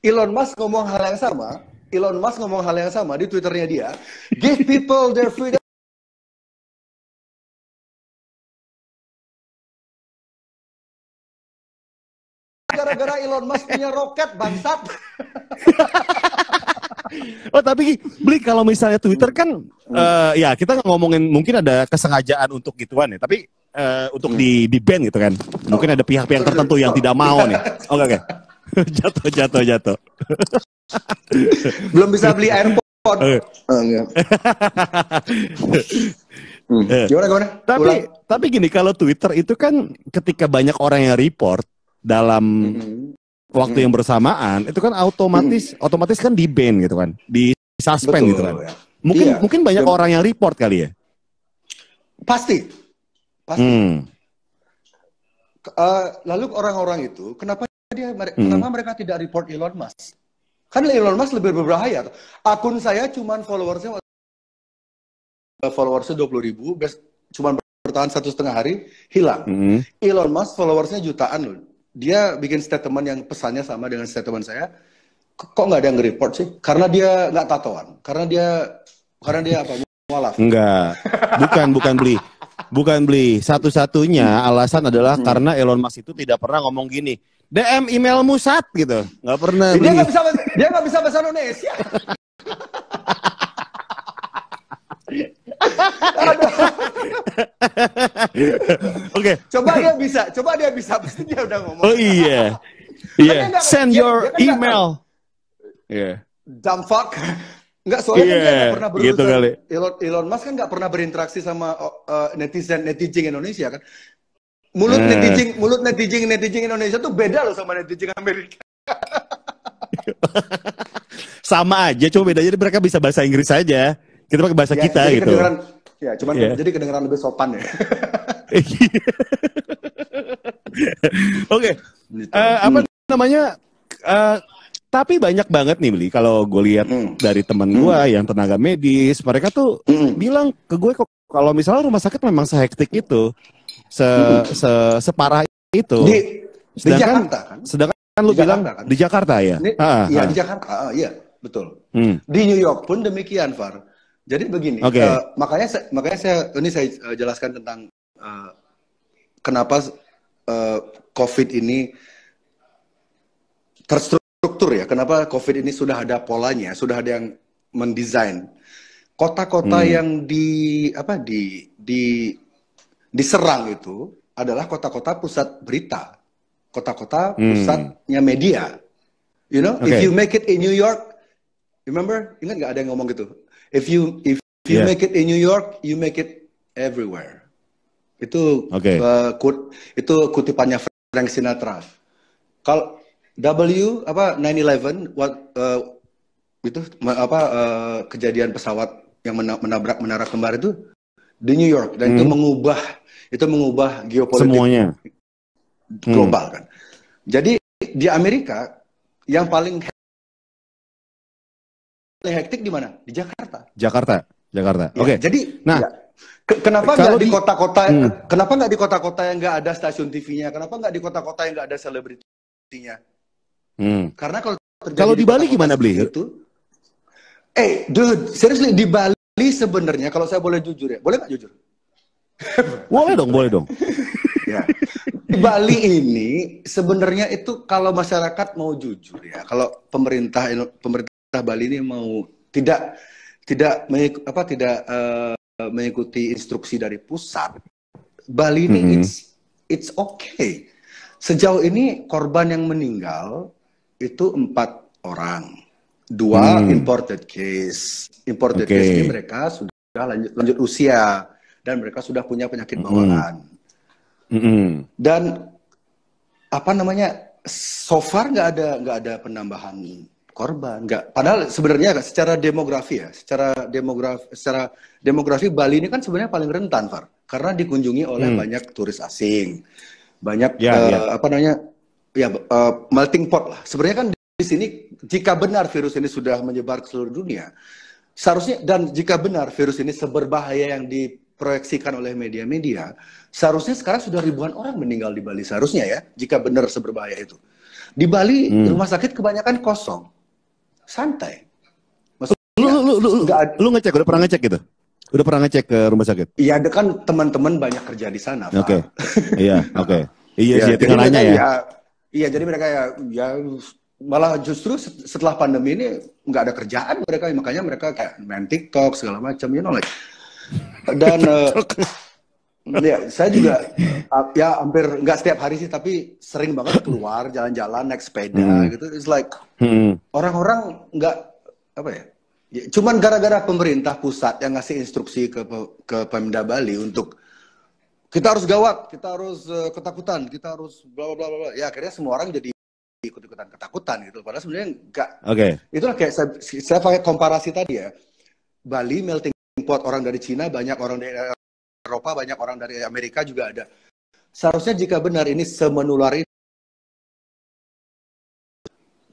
Elon Musk ngomong hal yang sama di Twitternya dia. Give people their freedom. Gara-gara Elon Musk punya roket, bangsat. Oh tapi Bli, kalau misalnya Twitter kan ya kita ngomongin mungkin ada kesengajaan untuk gituan ya, tapi untuk di ban gitu kan, mungkin ada pihak-pihak tertentu yang tidak mau nih. Oke. jatuh Belum bisa beli AirPod. Gimana? Tapi gini, kalau Twitter itu kan ketika banyak orang yang report dalam waktu yang bersamaan, itu kan otomatis kan di ban gitu kan, di suspend gitu kan. Ya. Mungkin banyak orang yang report kali ya. Pasti. Lalu orang-orang itu kenapa mereka tidak report Elon Musk? Kan Elon Musk lebih berbahaya. Akun saya cuman followersnya 20.000, cuman bertahan 1,5 hari hilang. Elon Musk followersnya jutaan loh. Dia bikin statement yang pesannya sama dengan statement saya. Kok nggak ada yang nge-report sih? Karena dia nggak tatoan. Karena dia apa? Mualaf. Enggak. Bukan beli. Satu-satunya alasan adalah karena Elon Musk itu tidak pernah ngomong gini. DM emailmu sat gitu. Nggak pernah. Dia nggak bisa bahasa Indonesia. Oke. Coba dia bisa. Pasti dia udah ngomong. Oh iya. Send your email. Iya. Dumb fuck. Enggak, soalnya kan dia nggak pernah berurusan. Gitu kali. Elon Musk kan nggak pernah berinteraksi sama netizen Indonesia kan. Mulut netizen Indonesia tuh beda loh sama netizen Amerika. Sama aja, cuma bedanya mereka bisa bahasa Inggris saja. Kita pakai bahasa kita gitu. Jadi kedengeran lebih sopan ya. Oke. Apa namanya? Tapi banyak banget nih Bli, kalau gue lihat dari teman gue yang tenaga medis, mereka tuh bilang ke gue kok kalau misalnya rumah sakit memang sehektik itu, separah itu. Di Jakarta kan? Sedangkan lu bilang kan? Di Jakarta ya? Iya di Jakarta, iya betul. Di New York pun demikian, Far. Jadi begini, makanya saya jelaskan tentang kenapa COVID ini terstruktur ya. Kenapa COVID ini sudah ada polanya, sudah ada yang mendesain. Kota-kota yang diserang itu adalah kota-kota pusat berita, kota-kota pusatnya media. You know, if you make it in New York, remember, ingat nggak ada yang ngomong gitu? If you make it in New York, you make it everywhere. Itu itu kutipannya Frank Sinatra. Kalau 9/11 itu kejadian pesawat yang menabrak menara kembar itu di New York dan itu mengubah geopolitik semuanya global kan. Jadi di Amerika yang paling hektik di mana? Di Jakarta. Ya, Oke. Jadi Kenapa nggak di kota-kota? Kenapa nggak di kota-kota yang nggak ada stasiun TV-nya? Kenapa nggak di kota-kota yang nggak ada selebritinya? Karena kalau di Bali gimana, Bli? Dude, seriously di Bali sebenarnya kalau saya boleh jujur ya, boleh nggak jujur? Boleh dong, boleh dong. Ya. Di Bali ini sebenarnya itu kalau masyarakat mau jujur ya, kalau pemerintah Bali ini mau tidak mengikuti instruksi dari pusat, Bali ini it's okay. Sejauh ini korban yang meninggal itu 4 orang, 2 imported case. Imported case ini mereka sudah lanjut usia dan mereka sudah punya penyakit bawaan. Dan apa namanya, so far nggak ada penambahan korban, nggak. Padahal sebenarnya secara demografi Bali ini kan sebenarnya paling rentan, Far, karena dikunjungi oleh banyak turis asing, banyak melting pot lah. Sebenarnya kan di sini jika benar virus ini sudah menyebar ke seluruh dunia, seharusnya, dan jika benar virus ini seberbahaya yang diproyeksikan oleh media-media, seharusnya sekarang sudah ribuan orang meninggal di Bali, seharusnya ya, jika benar seberbahaya itu. Di Bali rumah sakit kebanyakan kosong, santai. Maksudnya, lu ngecek, udah pernah ngecek gitu? Udah pernah ngecek ke rumah sakit? Iya, ada kan teman-teman banyak kerja di sana. Oke. Iya, oke. Iya sih, tinggal nanya ya. Iya, jadi mereka ya malah justru setelah pandemi ini nggak ada kerjaan mereka, makanya mereka kayak main TikTok segala macam, like. Dan ya saya juga ya hampir nggak setiap hari sih, tapi sering banget keluar jalan-jalan naik sepeda gitu. It's like orang-orang nggak apa ya, cuman gara-gara pemerintah pusat yang ngasih instruksi ke Pemda Bali untuk kita harus gawat, kita harus ketakutan, kita harus bla bla bla. Ya akhirnya semua orang jadi ikut-ikutan ketakutan gitu. Padahal sebenarnya enggak. Itulah kayak saya pakai komparasi tadi ya. Bali melting pot, orang dari Cina, banyak orang dari Eropa, banyak orang dari Amerika juga ada. Seharusnya jika benar ini semenular ini,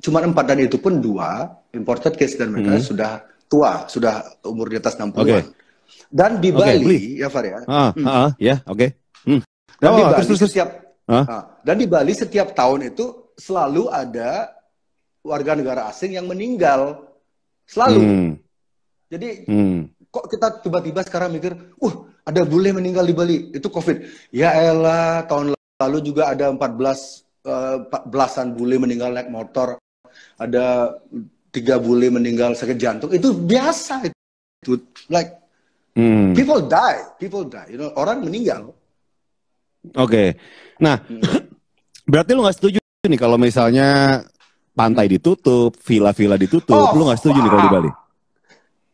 cuma 4 dan itu pun 2 imported case dan mereka sudah tua, sudah umur di atas 60-an. Dan di Bali, ya Far ya. Dan di Bali setiap tahun itu selalu ada warga negara asing yang meninggal, selalu. Jadi kok kita tiba-tiba sekarang mikir, ada bule meninggal di Bali, itu COVID. Ya elah, tahun lalu juga ada 14-an bule meninggal naik motor, ada 3 bule meninggal sakit jantung. Itu biasa itu, like people die, orang meninggal. Nah, berarti lu nggak setuju nih kalau misalnya pantai ditutup, villa-villa ditutup, lu nggak setuju nih kalau di Bali?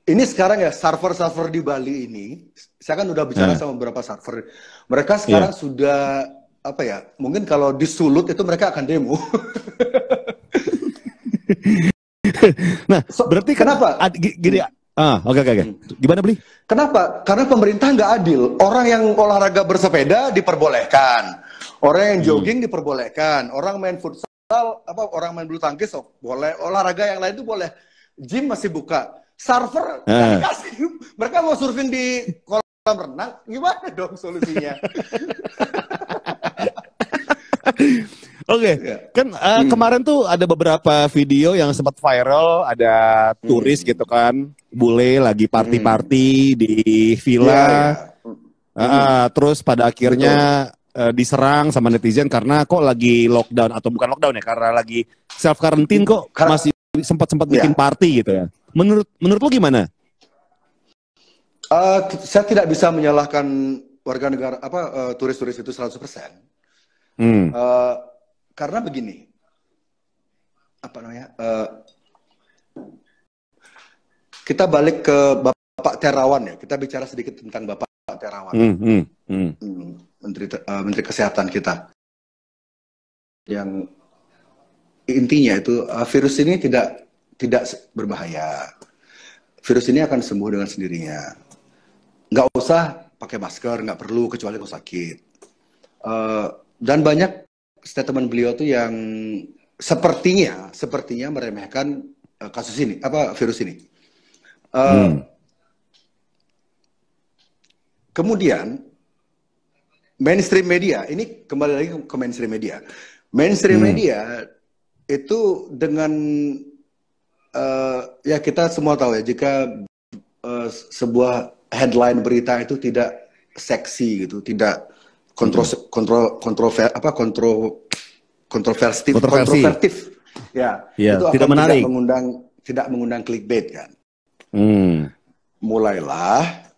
Ini sekarang ya, server-server di Bali ini, saya kan udah bicara sama beberapa server, mereka sekarang sudah, apa ya, mungkin kalau disulut itu mereka akan demo. Nah, berarti kenapa? Gini, oke. Gimana, Bli? Kenapa? Karena pemerintah nggak adil. Orang yang olahraga bersepeda diperbolehkan, orang yang jogging diperbolehkan, orang main futsal, orang main bulu tangkis boleh, olahraga yang lain itu boleh, gym masih buka. Server dikasih, mereka mau surfing di kolam renang, gimana dong solusinya? Kan kemarin tuh ada beberapa video yang sempat viral, ada turis gitu kan, bule lagi party-party di villa, terus pada akhirnya diserang sama netizen karena kok lagi lockdown, atau bukan lockdown ya, karena lagi self quarantine kok masih sempat bikin party gitu ya. Menurut lo gimana? Saya tidak bisa menyalahkan warga negara turis-turis itu 100%. Karena begini, kita balik ke Bapak Terawan ya. Kita bicara sedikit tentang Bapak Terawan, Menteri Kesehatan kita. Yang intinya itu virus ini tidak berbahaya. Virus ini akan sembuh dengan sendirinya. Nggak usah pakai masker, nggak perlu kecuali kalau sakit. Dan banyak statement beliau tuh yang sepertinya meremehkan kasus ini, virus ini. Kemudian mainstream media, ini kembali lagi ke mainstream media. Mainstream media itu dengan ya kita semua tahu ya, jika sebuah headline berita itu tidak seksi gitu, tidak kontrovertif, ya, itu tidak akan menarik, tidak mengundang clickbait kan. Mulailah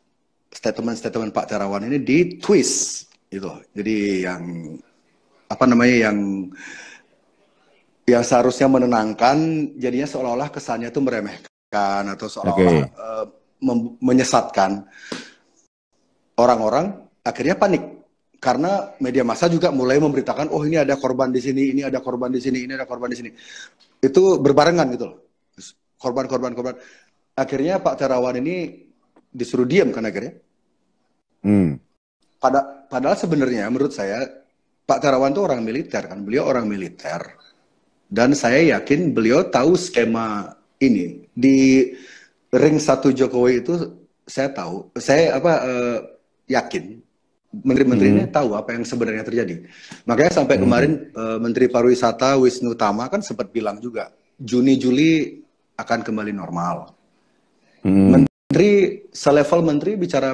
statement Pak Terawan ini ditwist gitu. Jadi yang yang seharusnya menenangkan, jadinya seolah-olah kesannya itu meremehkan atau seolah-olah menyesatkan orang-orang. Akhirnya panik karena media massa juga mulai memberitakan, oh ini ada korban di sini, ini ada korban di sini, ini ada korban di sini. Itu berbarengan gitu loh. Korban. Akhirnya Pak Terawan ini disuruh diam kan akhirnya. Padahal sebenarnya menurut saya Pak Terawan itu orang militer kan, beliau orang militer. Dan saya yakin beliau tahu skema ini. Di ring 1 Jokowi itu saya tahu, yakin menteri-menteri ini tahu apa yang sebenarnya terjadi. Makanya sampai kemarin Menteri Pariwisata Wisnu Tama kan sempat bilang juga, Juni-Juli akan kembali normal. Menteri, selevel menteri bicara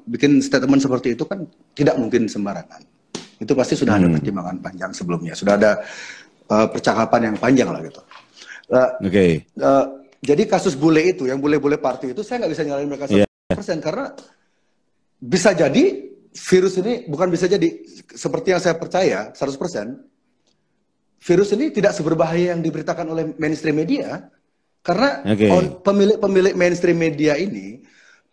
bikin statement seperti itu kan tidak mungkin sembarangan. Itu pasti sudah ada pertimbangan panjang sebelumnya, sudah ada percakapan yang panjang lah gitu. Jadi kasus bule itu, yang bule-bule party itu, saya nggak bisa nyalain mereka 100%, karena bisa jadi virus ini, bukan bisa jadi, seperti yang saya percaya 100%, virus ini tidak seberbahaya yang diberitakan oleh mainstream media, karena pemilik mainstream media ini,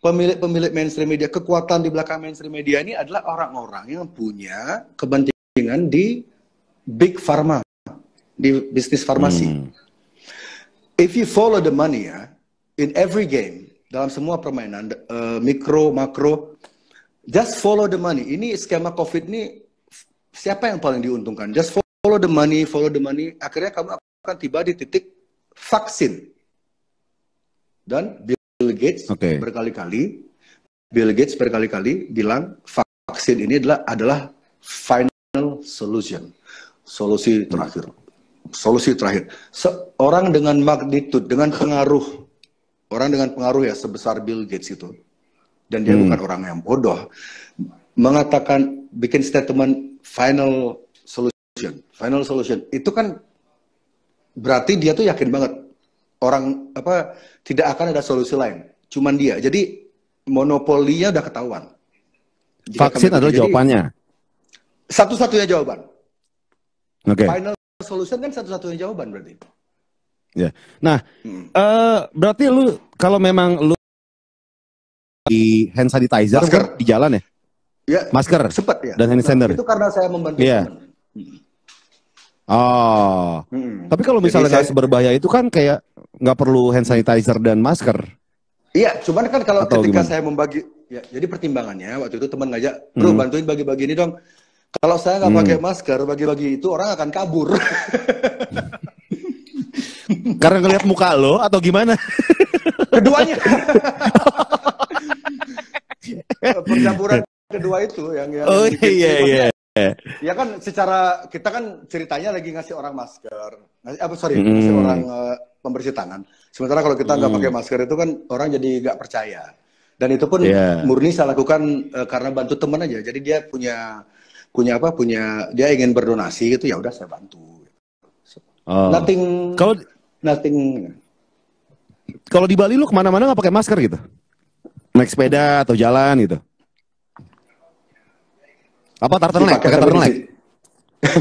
pemilik mainstream media, kekuatan di belakang mainstream media ini adalah orang-orang yang punya kepentingan di big pharma, di bisnis farmasi. If you follow the money ya, in every game, dalam semua permainan, mikro, makro, just follow the money. Ini skema COVID ini, siapa yang paling diuntungkan? Just follow the money, akhirnya kamu akan tiba di titik vaksin. Dan Bill Gates berkali-kali bilang vaksin ini adalah final solution, solusi terakhir. Orang dengan magnitude, dengan pengaruh, ya sebesar Bill Gates itu, dan dia bukan orang yang bodoh, mengatakan, bikin statement final solution, itu kan berarti dia tuh yakin banget orang tidak akan ada solusi lain, cuman dia. Jadi monopolinya udah ketahuan. Vaksin adalah jawabannya. Satu-satunya jawaban. Final solution kan satu-satunya jawaban berarti. Ya. Nah, berarti lu kalau memang lu di hand sanitizer di jalan ya? Ya, masker sempat ya. Dan hand sanitizer. Itu karena saya membantu teman. Tapi kalau misalnya nggak seberbahaya itu kan kayak nggak perlu hand sanitizer dan masker. Iya, cuman kan kalau ketika gimana? saya membagi, ya, jadi pertimbangannya waktu itu teman ngajak, bro bantuin bagi-bagi ini dong. Kalau saya nggak pakai masker, bagi-bagi itu orang akan kabur. Karena ngelihat muka lo atau gimana? Keduanya. Percampuran kedua itu yang iya. Ya kan secara kita kan ceritanya lagi ngasih orang masker, ngasih orang pembersih tangan. Sementara kalau kita nggak pakai masker itu kan orang jadi nggak percaya. Dan itu pun murni saya lakukan karena bantu teman aja. Jadi dia punya dia ingin berdonasi gitu, ya udah saya bantu. Nothing. Kalau di Bali lu kemana-mana nggak pakai masker gitu? Naik sepeda atau jalan gitu? Apa turtleneck? Pakai turtleneck?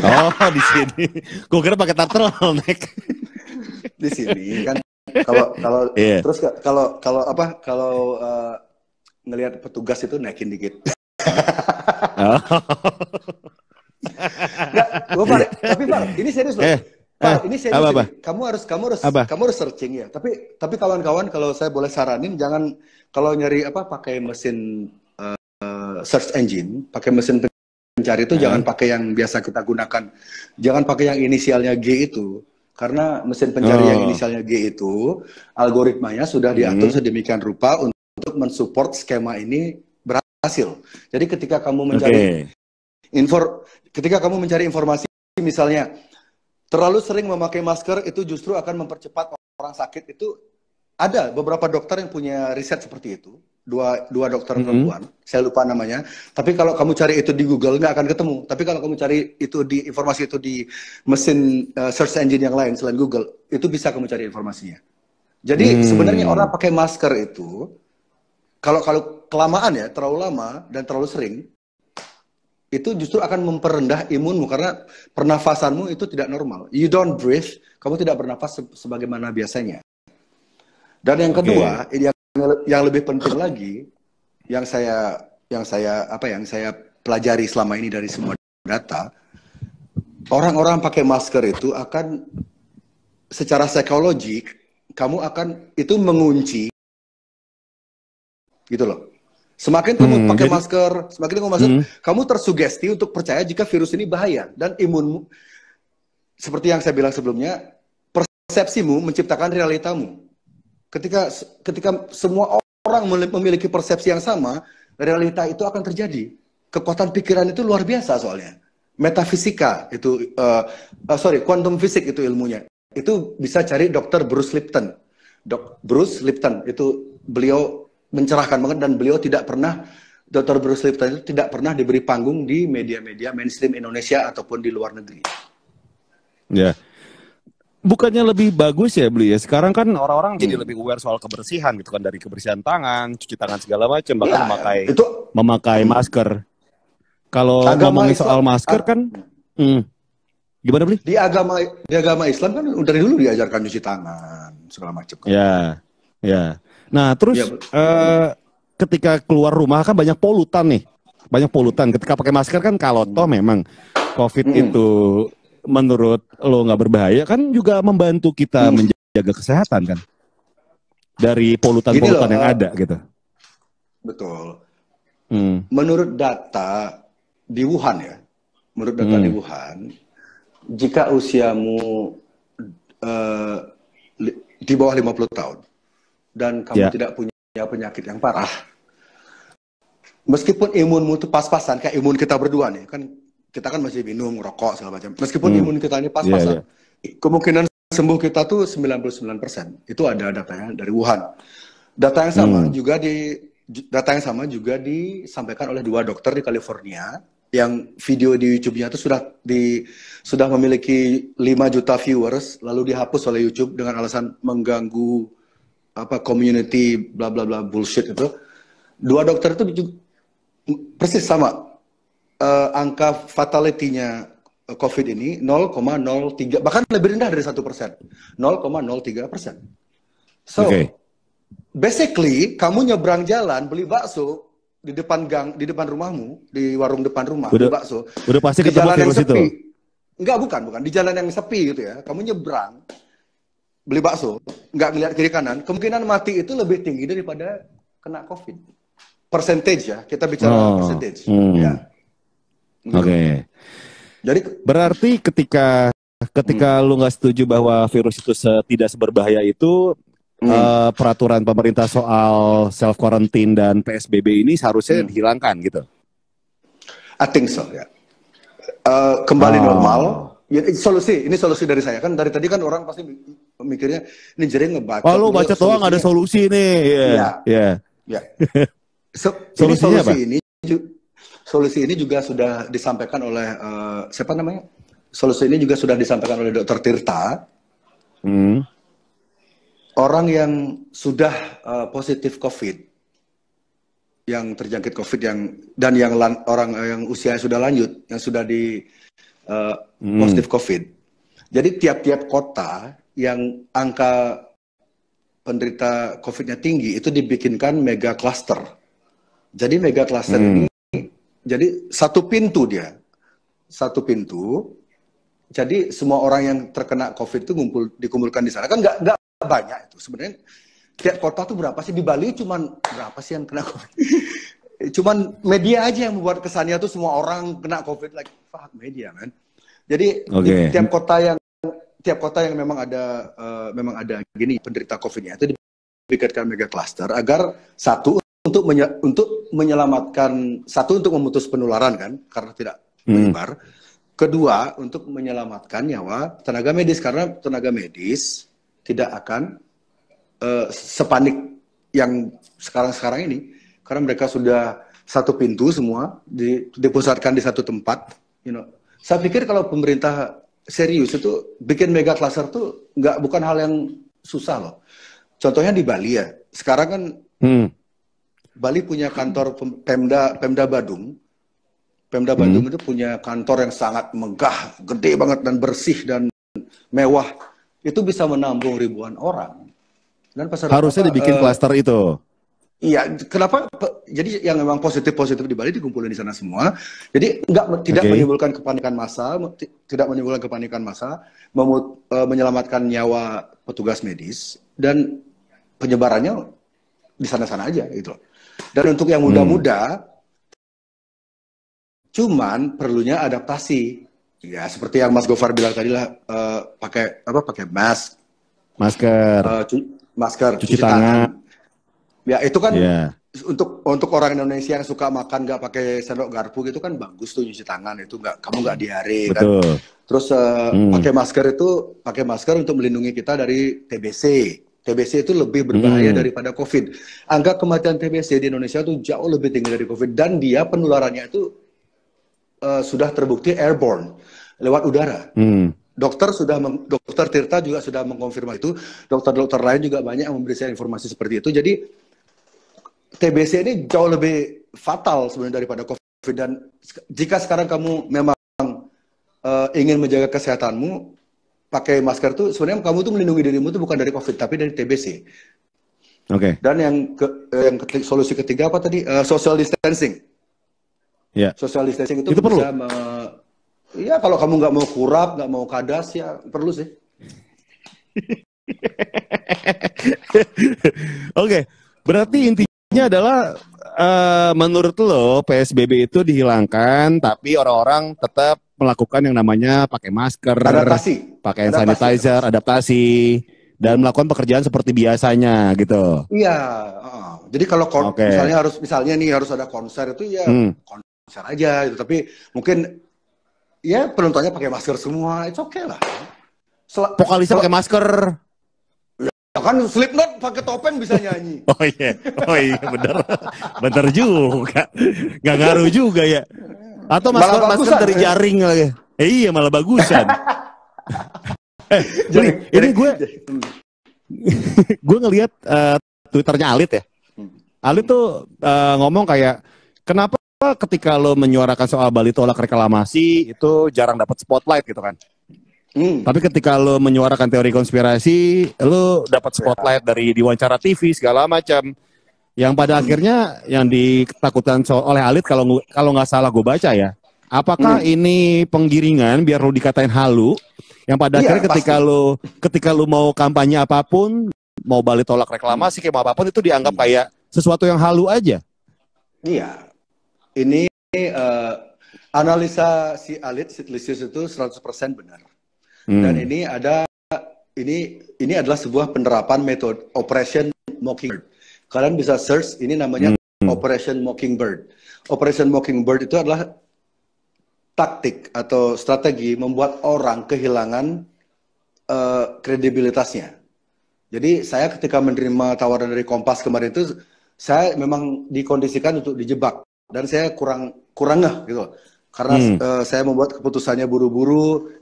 Oh, di sini. Gue kira pakai turtleneck. Di sini kan terus kalau ngelihat petugas itu naikin dikit. Tapi Pak, ini serius loh. Pak, ini serius. Kamu harus searching ya. Tapi kawan-kawan, kalau saya boleh saranin, jangan kalau nyari pakai mesin search engine, pakai mesin pencari itu jangan pakai yang biasa kita gunakan. Jangan pakai yang inisialnya G itu. Karena mesin pencari yang inisialnya G itu, algoritmanya sudah diatur sedemikian rupa untuk mensupport skema ini hasil. Jadi ketika kamu mencari ketika kamu mencari informasi, misalnya terlalu sering memakai masker itu justru akan mempercepat orang sakit, itu ada beberapa dokter yang punya riset seperti itu. Dua dokter perempuan, saya lupa namanya. Tapi kalau kamu cari itu di Google nggak akan ketemu. Tapi kalau kamu cari itu di informasi itu di mesin search engine yang lain selain Google, itu bisa kamu cari informasinya. Jadi sebenarnya orang pakai masker itu kalau kelamaan ya, terlalu lama dan terlalu sering, itu justru akan memperendah imunmu karena pernafasanmu itu tidak normal. You don't breathe, kamu tidak bernafas sebagaimana biasanya. Dan yang kedua, yang lebih penting lagi, yang saya pelajari selama ini dari semua data, orang-orang pakai masker itu akan secara psikologi kamu akan itu mengunci, gitu loh. Semakin kamu pakai masker, semakin kamu kamu tersugesti untuk percaya jika virus ini bahaya dan imunmu, seperti yang saya bilang sebelumnya, persepsimu menciptakan realitamu. Ketika semua orang memiliki persepsi yang sama, realita itu akan terjadi. Kekuatan pikiran itu luar biasa soalnya. Metafisika itu, quantum fisik itu ilmunya. Itu bisa cari Dr. Bruce Lipton. Bruce Lipton itu beliau mencerahkan banget dan beliau tidak pernah, Dr. Bruce Lipton itu tidak pernah diberi panggung di media-media mainstream Indonesia ataupun di luar negeri. Ya. Bukannya lebih bagus ya Bli ya? Sekarang kan orang-orang jadi lebih aware soal kebersihan gitu kan, dari kebersihan tangan, cuci tangan segala macam, bahkan memakai masker. Kalau ngomongin soal masker kan, gimana Bli? Di agama Islam kan dari dulu diajarkan cuci tangan segala macam. Kan? Ya. Nah terus ketika keluar rumah kan banyak polutan nih, Ketika pakai masker kan kalau toh memang COVID itu menurut lo nggak berbahaya, kan juga membantu kita menjaga kesehatan kan dari polutan-polutan yang ada gitu. Betul. Menurut data di Wuhan ya, di Wuhan, jika usiamu di bawah 50 tahun dan kamu tidak punya penyakit yang parah, meskipun imunmu itu pas-pasan kayak imun kita berdua nih kan. Kita kan masih minum, rokok, segala macam. Meskipun imun kita ini pas-pasan, kemungkinan sembuh kita tuh 99%. Itu ada datanya dari Wuhan. Data yang sama juga disampaikan oleh 2 dokter di California, yang video di YouTube-nya itu sudah memiliki 5 juta viewers, lalu dihapus oleh YouTube dengan alasan mengganggu community bla bla bla bullshit itu. 2 dokter itu persis sama. Angka fatality-nya COVID ini 0,03, bahkan lebih rendah dari 1%, 0,03%. So, basically kamu nyebrang jalan beli bakso di depan gang, di depan rumahmu, di warung depan rumah, beli bakso. Udah pasti ketemu virus itu. Enggak, bukan di jalan yang sepi gitu ya. Kamu nyebrang beli bakso, nggak ngeliat kiri kanan, kemungkinan mati itu lebih tinggi daripada kena COVID. Percentage ya, kita bicara percentage. Ya. Oke. Jadi berarti ketika lu nggak setuju bahwa virus itu tidak seberbahaya itu, peraturan pemerintah soal self quarantine dan PSBB ini seharusnya dihilangkan gitu. I think so ya. Kembali normal. Ya, ini solusi dari saya kan, dari tadi kan orang pasti mikirnya ini jadi ngebaca. Oh, lu baca doang ada solusi nih. Ya. Solusinya apa? Solusi ini juga sudah disampaikan oleh siapa namanya? Solusi ini juga sudah disampaikan oleh Dr. Tirta. Orang yang sudah positif COVID, yang terjangkit COVID dan orang yang usianya sudah lanjut, yang sudah di positif COVID. Jadi tiap-tiap kota yang angka penderita COVID-nya tinggi itu dibikinkan mega cluster. Jadi mega cluster ini jadi satu pintu. Jadi semua orang yang terkena COVID itu dikumpulkan di sana. Kan nggak banyak itu sebenarnya. Tiap kota tuh berapa sih? Di Bali cuman berapa sih yang kena COVID? Cuman media aja yang membuat kesannya tuh semua orang kena COVID. Like fuck media man. Jadi di tiap kota yang memang ada gini penderita COVID-nya itu dibikinkan mega cluster agar satu untuk menyelamatkan, satu untuk memutus penularan kan karena tidak menyebar. Kedua, untuk menyelamatkan nyawa tenaga medis karena tenaga medis tidak akan sepanik yang sekarang ini karena mereka sudah satu pintu semua dipusatkan di satu tempat. Saya pikir kalau pemerintah serius itu bikin mega cluster tuh bukan hal yang susah loh. Contohnya di Bali ya. Sekarang kan Bali punya kantor Pemda Badung. Pemda Badung itu punya kantor yang sangat megah, gede banget dan bersih dan mewah. Itu bisa menampung ribuan orang. Dan harusnya dibikin klaster itu. Iya, kenapa? Jadi yang memang positif di Bali dikumpulin di sana semua. Jadi tidak menimbulkan kepanikan massa, menyelamatkan nyawa petugas medis dan penyebarannya di sana-sana aja gitu. Dan untuk yang muda-muda, cuman perlunya adaptasi. Ya, seperti yang Mas Gofar bilang tadi lah, pakai masker, cuci tangan. Ya itu kan untuk orang Indonesia yang suka makan nggak pakai sendok garpu gitu kan bagus tuh nyuci tangan itu kamu nggak diare kan. Terus pakai masker untuk melindungi kita dari TBC. TBC itu lebih berbahaya daripada COVID. Angka kematian TBC di Indonesia itu jauh lebih tinggi dari COVID dan dia penularannya itu sudah terbukti airborne lewat udara. Dokter Tirta juga sudah mengkonfirmasi itu. Dokter-dokter lain juga banyak yang memberi saya informasi seperti itu. Jadi TBC ini jauh lebih fatal sebenarnya daripada COVID. Dan jika sekarang kamu memang ingin menjaga kesehatanmu, pakai masker tuh sebenarnya kamu tuh melindungi dirimu tuh bukan dari COVID tapi dari TBC. Dan solusi ketiga apa tadi? Social distancing. Social distancing itu bisa ya kalau kamu nggak mau kurap, nggak mau kadas ya perlu sih. Berarti intinya adalah menurut lo PSBB itu dihilangkan, tapi orang-orang tetap melakukan yang namanya pakai masker, pakai sanitizer, adaptasi, dan melakukan pekerjaan seperti biasanya gitu. Iya. Jadi kalau misalnya harus ada konser itu ya konser aja gitu. Tapi mungkin ya penontonnya pakai masker semua, itu oke lah. Vokalisnya pakai masker. Ya kan Slipknot pakai topeng bisa nyanyi. Oh iya bener juga. Nggak ngaruh juga ya. Atau masker dari jaring lagi. Iya malah bagusan. Ini gue ngelihat Twitternya Alit ya. Alit tuh ngomong kayak kenapa ketika lo menyuarakan soal Bali tolak reklamasi itu jarang dapat spotlight gitu kan. Tapi ketika lo menyuarakan teori konspirasi, lo dapat spotlight dari diwawancara TV segala macam. Yang pada akhirnya yang ditakutkan oleh Alit kalau nggak salah gue baca ya, apakah ini penggiringan biar lo dikatain halu? Yang pada akhirnya ketika lo mau kampanye apapun, mau Bali tolak reklamasi kayak mau apapun itu dianggap kayak sesuatu yang halu aja. Iya. Ini analisa si Alit Sitlisius itu 100% benar. Dan ini adalah sebuah penerapan metode Operation Mockingbird. Kalian bisa search, ini namanya Operation Mockingbird. Operation Mockingbird itu adalah taktik atau strategi membuat orang kehilangan kredibilitasnya. Jadi saya ketika menerima tawaran dari Kompas kemarin itu, saya memang dikondisikan untuk dijebak. Dan saya kurang ngeh gitu. Karena saya membuat keputusannya buru-buru,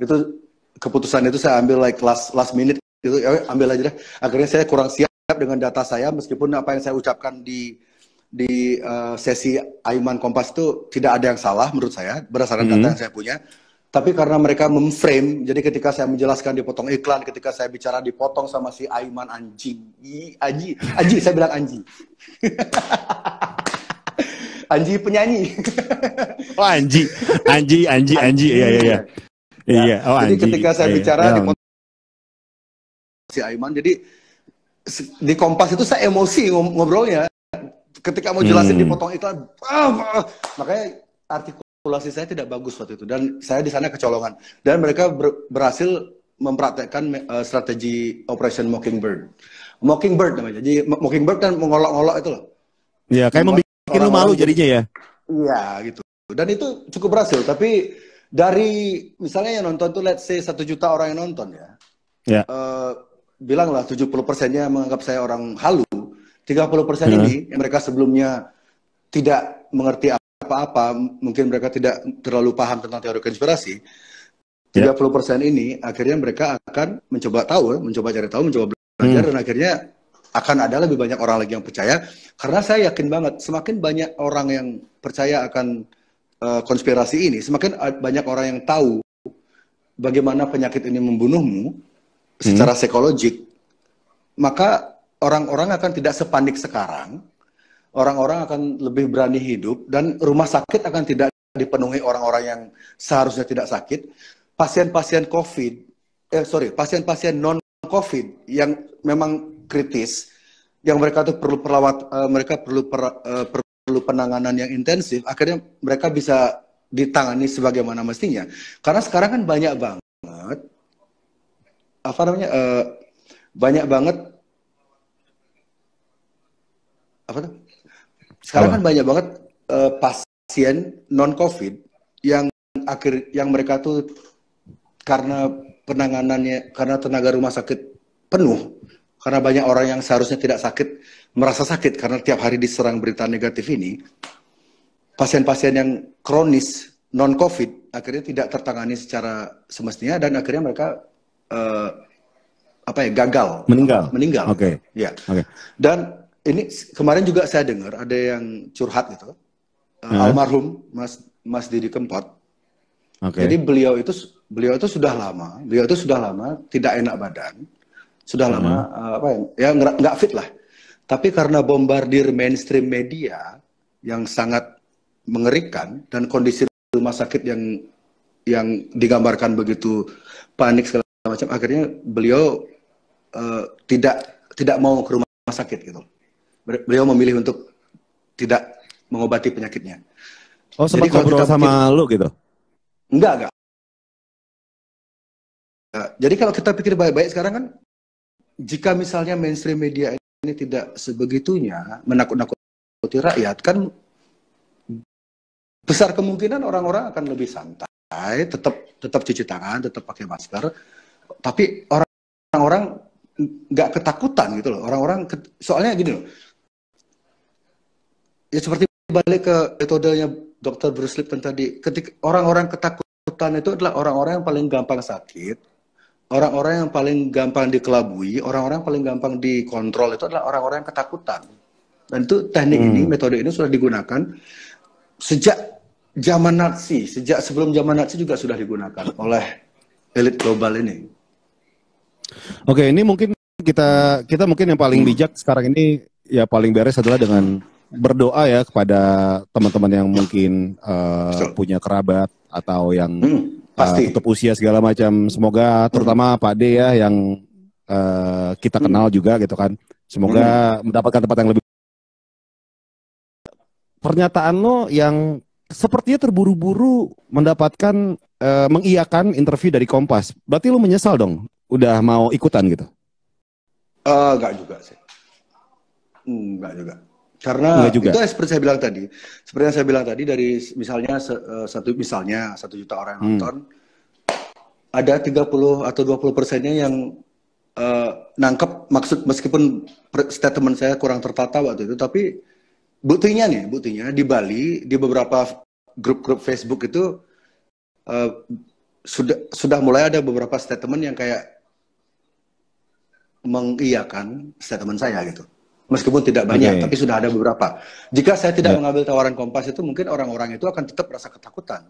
keputusan itu saya ambil like last minute gitu, ambil aja deh. Akhirnya saya kurang siap dengan data saya, meskipun apa yang saya ucapkan di sesi Aiman Kompas itu tidak ada yang salah menurut saya berdasarkan data yang saya punya. Tapi karena mereka memframe, jadi ketika saya menjelaskan dipotong iklan, ketika saya bicara dipotong sama si Aiman anjing, saya bilang anjing. Anji penyanyi. Oh Anji, iya. Iya, oh jadi Anji. Ketika saya bicara di si Aiman, jadi di Kompas itu saya emosi ngobrolnya. Ketika mau jelasin dipotong iklan, makanya artikulasi saya tidak bagus waktu itu. Dan saya di sana kecolongan. Dan mereka berhasil mempraktekkan strategi Operation Mockingbird. Mockingbird namanya. Jadi Mockingbird kan mengolok-olok itu loh. Ya, kayak membuat lu malu jadinya ya. Iya gitu. Dan itu cukup berhasil. Tapi dari misalnya yang nonton tuh let's say 1 juta orang yang nonton ya. Ya. Bilanglah 70%-nya menganggap saya orang halu. 30% ini yang mereka sebelumnya tidak mengerti apa-apa, mungkin mereka tidak terlalu paham tentang teori konspirasi. 30% ini akhirnya mereka akan mencoba tahu, mencoba cari tahu, mencoba belajar, dan akhirnya akan ada lebih banyak orang lagi yang percaya. Karena saya yakin banget, semakin banyak orang yang percaya akan konspirasi ini, semakin banyak orang yang tahu bagaimana penyakit ini membunuhmu secara psikologik, maka orang-orang akan tidak sepanik sekarang. Orang-orang akan lebih berani hidup, dan rumah sakit akan tidak dipenuhi orang-orang yang seharusnya tidak sakit. Pasien-pasien pasien-pasien non-COVID yang memang kritis, yang mereka tuh perlu mereka perlu penanganan yang intensif, akhirnya mereka bisa ditangani sebagaimana mestinya. Karena sekarang kan banyak banget, sekarang kan banyak banget pasien non-COVID yang mereka tuh karena penanganannya, karena tenaga rumah sakit penuh, karena banyak orang yang seharusnya tidak sakit merasa sakit karena tiap hari diserang berita negatif ini. Pasien-pasien yang kronis non-COVID akhirnya tidak tertangani secara semestinya, dan akhirnya mereka gagal, meninggal. Oke. Ya. Dan ini kemarin juga saya dengar ada yang curhat gitu, almarhum Mas Didi Kempot. Jadi beliau itu sudah lama tidak enak badan, sudah lama nggak fit lah. Tapi karena bombardir mainstream media yang sangat mengerikan dan kondisi rumah sakit yang digambarkan begitu panik segala macam, akhirnya beliau tidak mau ke rumah sakit gitu. Beliau memilih untuk tidak mengobati penyakitnya. Oh, sempat ngobrol sama lu gitu? Enggak. Jadi kalau kita pikir baik-baik sekarang kan, jika misalnya mainstream media ini tidak sebegitunya menakut-nakuti rakyat, kan besar kemungkinan orang-orang akan lebih santai, tetap cuci tangan, tetap pakai masker, tapi orang-orang nggak ketakutan gitu loh. Soalnya gini loh, ya seperti balik ke metodenya Dr. Bruce Lipton tadi, ketika orang-orang ketakutan itu adalah orang-orang yang paling gampang sakit, orang-orang yang paling gampang dikelabui, orang-orang yang paling gampang dikontrol, itu adalah orang-orang yang ketakutan. Dan itu teknik ini, metode ini sudah digunakan sejak zaman Nazi, sejak sebelum zaman Nazi juga sudah digunakan oleh elit global ini. Oke, ini mungkin kita mungkin yang paling bijak sekarang ini, ya paling beres adalah dengan berdoa ya kepada teman-teman yang mungkin punya kerabat atau yang tutup usia segala macam. Semoga terutama Pak D ya yang kita kenal juga gitu kan. Semoga mendapatkan tempat yang lebih. Pernyataan lo yang sepertinya terburu-buru mendapatkan mengiyakan interview dari Kompas. Berarti lo menyesal dong udah mau ikutan gitu? Enggak juga sih. Enggak juga. Karena itu seperti saya bilang tadi. Seperti yang saya bilang tadi, dari misalnya 1 juta orang yang nonton, ada 30 atau 20%-nya yang nangkep maksud, meskipun statement saya kurang tertata waktu itu, tapi buktinya di Bali, di beberapa grup-grup Facebook itu sudah mulai ada beberapa statement yang kayak mengiyakan statement saya gitu. Meskipun tidak banyak, tapi sudah ada beberapa. Jika saya tidak mengambil tawaran Kompas itu, mungkin orang-orang itu akan tetap merasa ketakutan.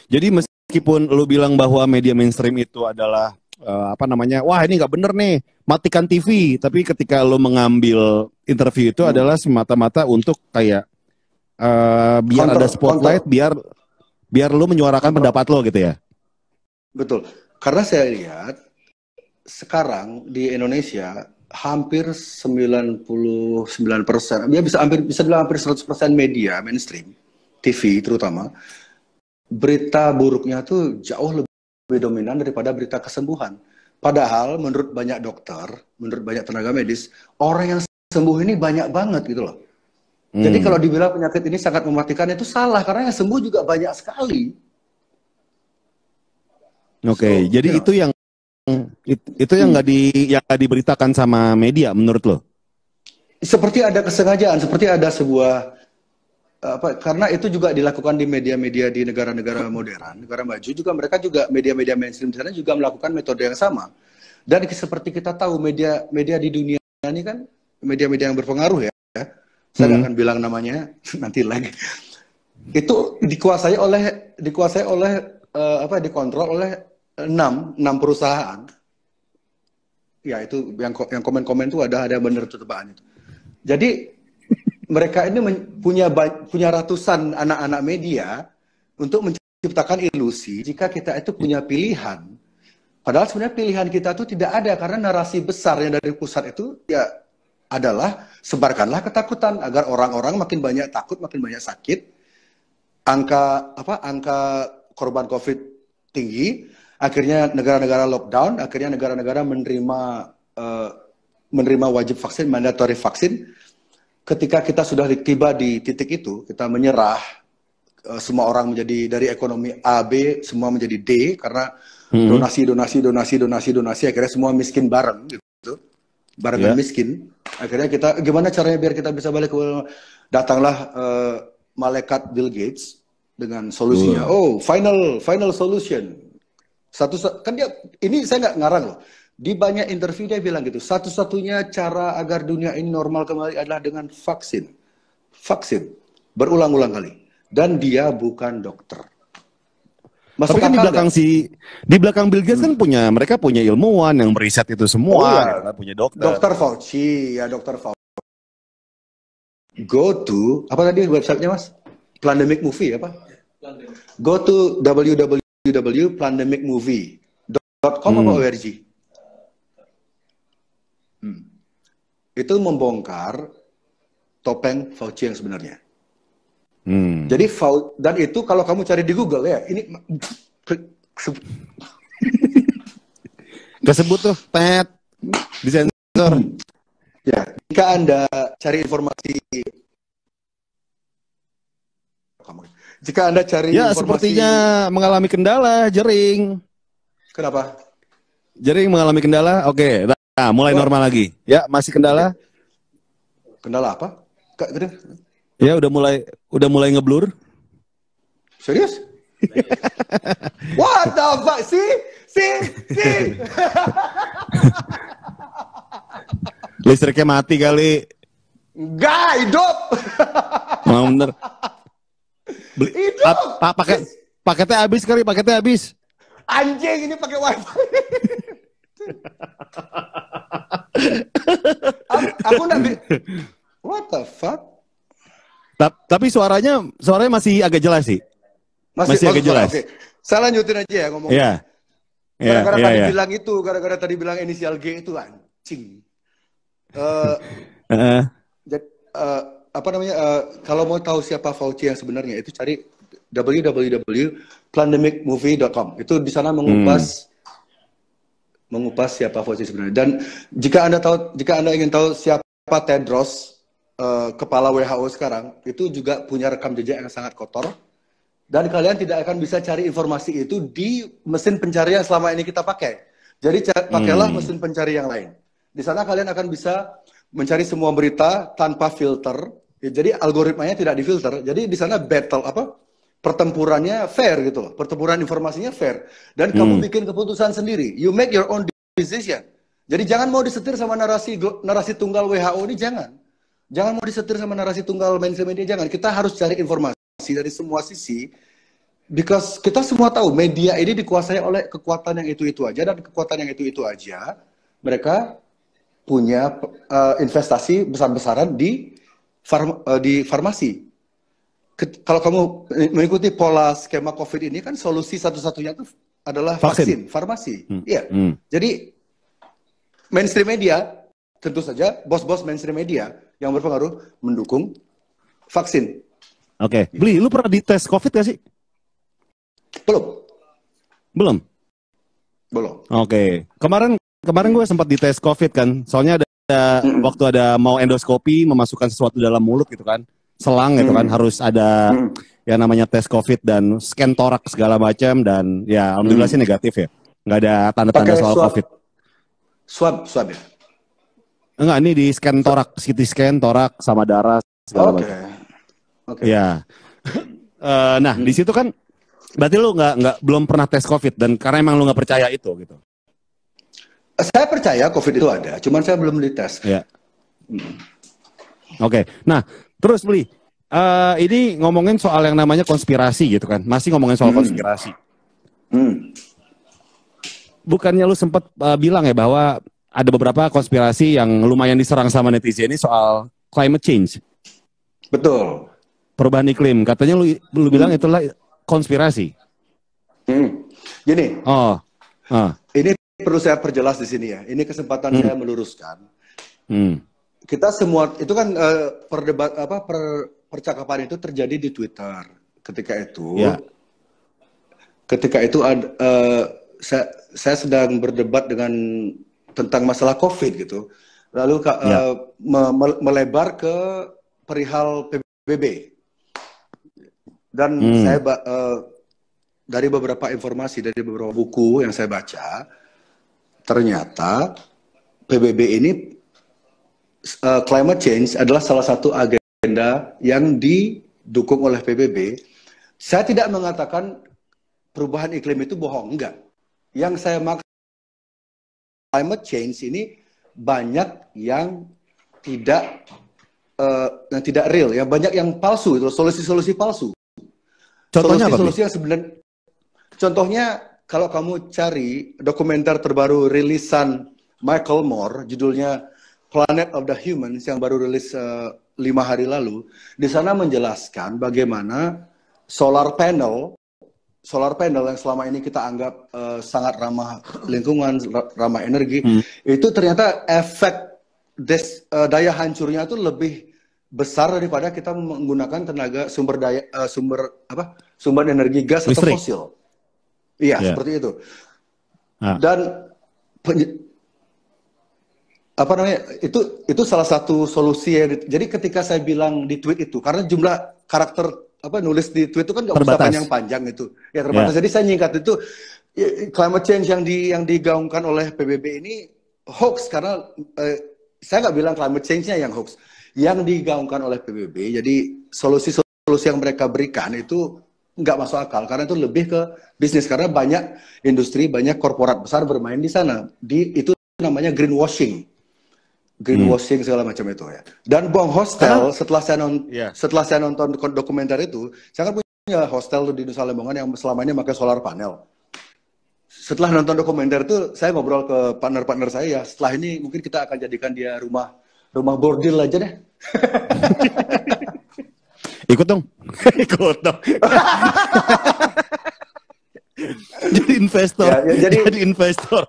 Jadi meskipun lu bilang bahwa media mainstream itu adalah wah ini nggak bener nih, matikan TV. Tapi ketika lu mengambil interview itu adalah semata-mata untuk kayak biar ada spotlight, biar lu menyuarakan pendapat lo gitu ya. Betul. Karena saya lihat sekarang di Indonesia hampir 99%, ya bisa bilang hampir 100% media mainstream, TV terutama, berita buruknya tuh jauh lebih dominan daripada berita kesembuhan. Padahal menurut banyak dokter, menurut banyak tenaga medis, orang yang sembuh ini banyak banget gitu loh. Jadi kalau dibilang penyakit ini sangat mematikan itu salah, karena yang sembuh juga banyak sekali. Oke, jadi itu yang nggak diberitakan sama media menurut lo? Seperti ada kesengajaan, seperti ada sebuah karena itu juga dilakukan di media-media di negara-negara modern, negara maju juga, mereka juga media-media mainstream di sana juga melakukan metode yang sama. Dan seperti kita tahu media di dunia ini kan media-media yang berpengaruh ya. Saya nggak akan bilang namanya nanti lagi. Itu dikuasai oleh dikontrol oleh enam perusahaan. Ya itu yang komen-komen itu ada benar tebaan itu. Jadi mereka ini punya ratusan anak-anak media untuk menciptakan ilusi jika kita itu punya pilihan. Padahal sebenarnya pilihan kita itu tidak ada, karena narasi besar yang dari pusat itu ya adalah sebarkanlah ketakutan agar orang-orang makin banyak takut, makin banyak sakit. Angka korban COVID tinggi, akhirnya negara-negara lockdown, akhirnya negara-negara menerima wajib vaksin, mandatory vaksin. Ketika kita sudah tiba di titik itu, kita menyerah, semua orang menjadi dari ekonomi A, B, semua menjadi D, karena donasi, akhirnya semua miskin bareng, gitu. Barengan miskin. Akhirnya kita, gimana caranya biar kita bisa balik ke, datanglah malaikat Bill Gates dengan solusinya. Oh, final solution. Kan dia, ini saya nggak ngarang loh. Di banyak interview dia bilang gitu, satu-satunya cara agar dunia ini normal kembali adalah dengan vaksin. Vaksin. Berulang-ulang kali. Dan dia bukan dokter. Tapi kan di belakang Bill Gates kan mereka punya ilmuwan yang meriset itu semua, gitu kan, punya dokter. Dr. Fauci, ya Dr. Fauci. Go to, apa tadi websitenya Mas? Plandemic Movie apa? Go to www.plandemicmovie.com apa org. Itu membongkar topeng Fauci yang sebenarnya. Jadi dan itu kalau kamu cari di Google ya, ini kesebut tuh disensor. Ya, jika Anda cari informasi, ya sepertinya mengalami kendala jaring. Kenapa? Jaring mengalami kendala. Oke, nah, mulai normal lagi. Ya, masih kendala. Kendala apa? Ya, udah mulai ngeblur. Serius? What the fuck? See? Listriknya mati kali. Enggak, hidup. Mau bener. Hidup. Paketnya habis kali, Anjing, ini pakai wifi. Aku what the fuck? Tapi suaranya masih agak jelas sih. Masih agak jelas. Okay. Saya lanjutin aja ya ngomongnya. Gara-gara tadi bilang inisial G itu anjing. Kalau mau tahu siapa Fauci yang sebenarnya, itu cari www.plandemicmovie.com. Itu di sana mengupas siapa Fauci sebenarnya. Dan jika Anda ingin tahu siapa Tedros, kepala WHO sekarang, itu juga punya rekam jejak yang sangat kotor. Dan kalian tidak akan bisa cari informasi itu di mesin pencarian selama ini kita pakai. Jadi pakailah mesin pencari yang lain. Di sana kalian akan bisa mencari semua berita tanpa filter. Ya, jadi algoritmanya tidak difilter. Jadi di sana pertempurannya fair gitu loh. Pertempuran informasinya fair. Dan kamu bikin keputusan sendiri. You make your own decision. Jadi jangan mau disetir sama narasi tunggal WHO ini, jangan. Jangan mau disetir sama narasi tunggal mainstream media, jangan. Kita harus cari informasi dari semua sisi. Because kita semua tahu media ini dikuasai oleh kekuatan yang itu-itu aja. Dan kekuatan yang itu-itu aja, mereka punya investasi besar-besaran di farmasi. Kalau kamu mengikuti pola skema COVID ini, kan solusi satu-satunya itu adalah vaksin, farmasi. Iya. Jadi mainstream media, tentu saja bos-bos mainstream media yang berpengaruh mendukung vaksin. Oke. Bli, lu pernah dites COVID gak sih? Belum. Belum. Oke. Kemarin gue sempat dites COVID kan. Soalnya waktu ada mau endoskopi memasukkan sesuatu dalam mulut gitu kan, selang gitu kan, harus ada yang namanya tes COVID dan scan toraks segala macam, dan ya alhamdulillah sih negatif ya, nggak ada tanda-tanda soal COVID. Swab ya? Enggak, ini di scan torak, CT scan torak sama darah segala macam. Oke. Ya. Nah di situ kan berarti lu belum pernah tes COVID, dan karena emang lu nggak percaya itu gitu. Saya percaya COVID itu ada, cuman saya belum dites. Ya. Oke. Nah, terus Bli, ini ngomongin soal yang namanya konspirasi gitu kan. Masih ngomongin soal konspirasi. Bukannya lu sempat bilang ya bahwa ada beberapa konspirasi yang lumayan diserang sama netizen ini soal climate change. Betul. Perubahan iklim. Katanya lu bilang itulah konspirasi. Gini. Ini perlu saya perjelas di sini ya. Ini kesempatan saya meluruskan. Kita semua itu kan percakapan itu terjadi di Twitter. Ketika itu saya sedang berdebat tentang masalah COVID gitu. Lalu melebar ke perihal PBB. Dan saya dari beberapa informasi, dari beberapa buku yang saya baca, ternyata PBB ini climate change adalah salah satu agenda yang didukung oleh PBB. Saya tidak mengatakan perubahan iklim itu bohong, enggak. Yang saya maksud climate change ini banyak yang tidak real, ya, banyak yang palsu, itu solusi-solusi palsu. Contohnya solusi yang sebenarnya, contohnya kalau kamu cari dokumenter terbaru rilisan Michael Moore, judulnya Planet of the Humans, yang baru rilis 5 hari lalu, di sana menjelaskan bagaimana solar panel yang selama ini kita anggap sangat ramah lingkungan, ramah energi, itu ternyata efek daya hancurnya itu lebih besar daripada kita menggunakan sumber energi gas atau fosil. Iya, seperti itu. Dan itu salah satu solusi ya. Jadi ketika saya bilang di tweet itu, karena jumlah karakter nulis di tweet itu kan nggak usah panjang-panjang itu, ya terbatas. Jadi saya nyingkat itu, climate change yang digaungkan oleh PBB ini hoax, karena saya nggak bilang climate change-nya yang hoax, yang digaungkan oleh PBB. Jadi solusi-solusi yang mereka berikan itu nggak masuk akal, karena itu lebih ke bisnis, karena banyak industri, banyak korporat besar bermain di sana. Itu namanya greenwashing segala macam itu ya. Dan Bang Hostel, setelah saya nonton dokumenter itu, saya kan punya hostel di Nusa Lembongan yang selama ini pakai solar panel. Setelah nonton dokumenter itu, saya ngobrol ke partner-partner saya, ya setelah ini mungkin kita akan jadikan dia rumah bordil aja deh. Ikut dong. Jadi investor. Jadi investor.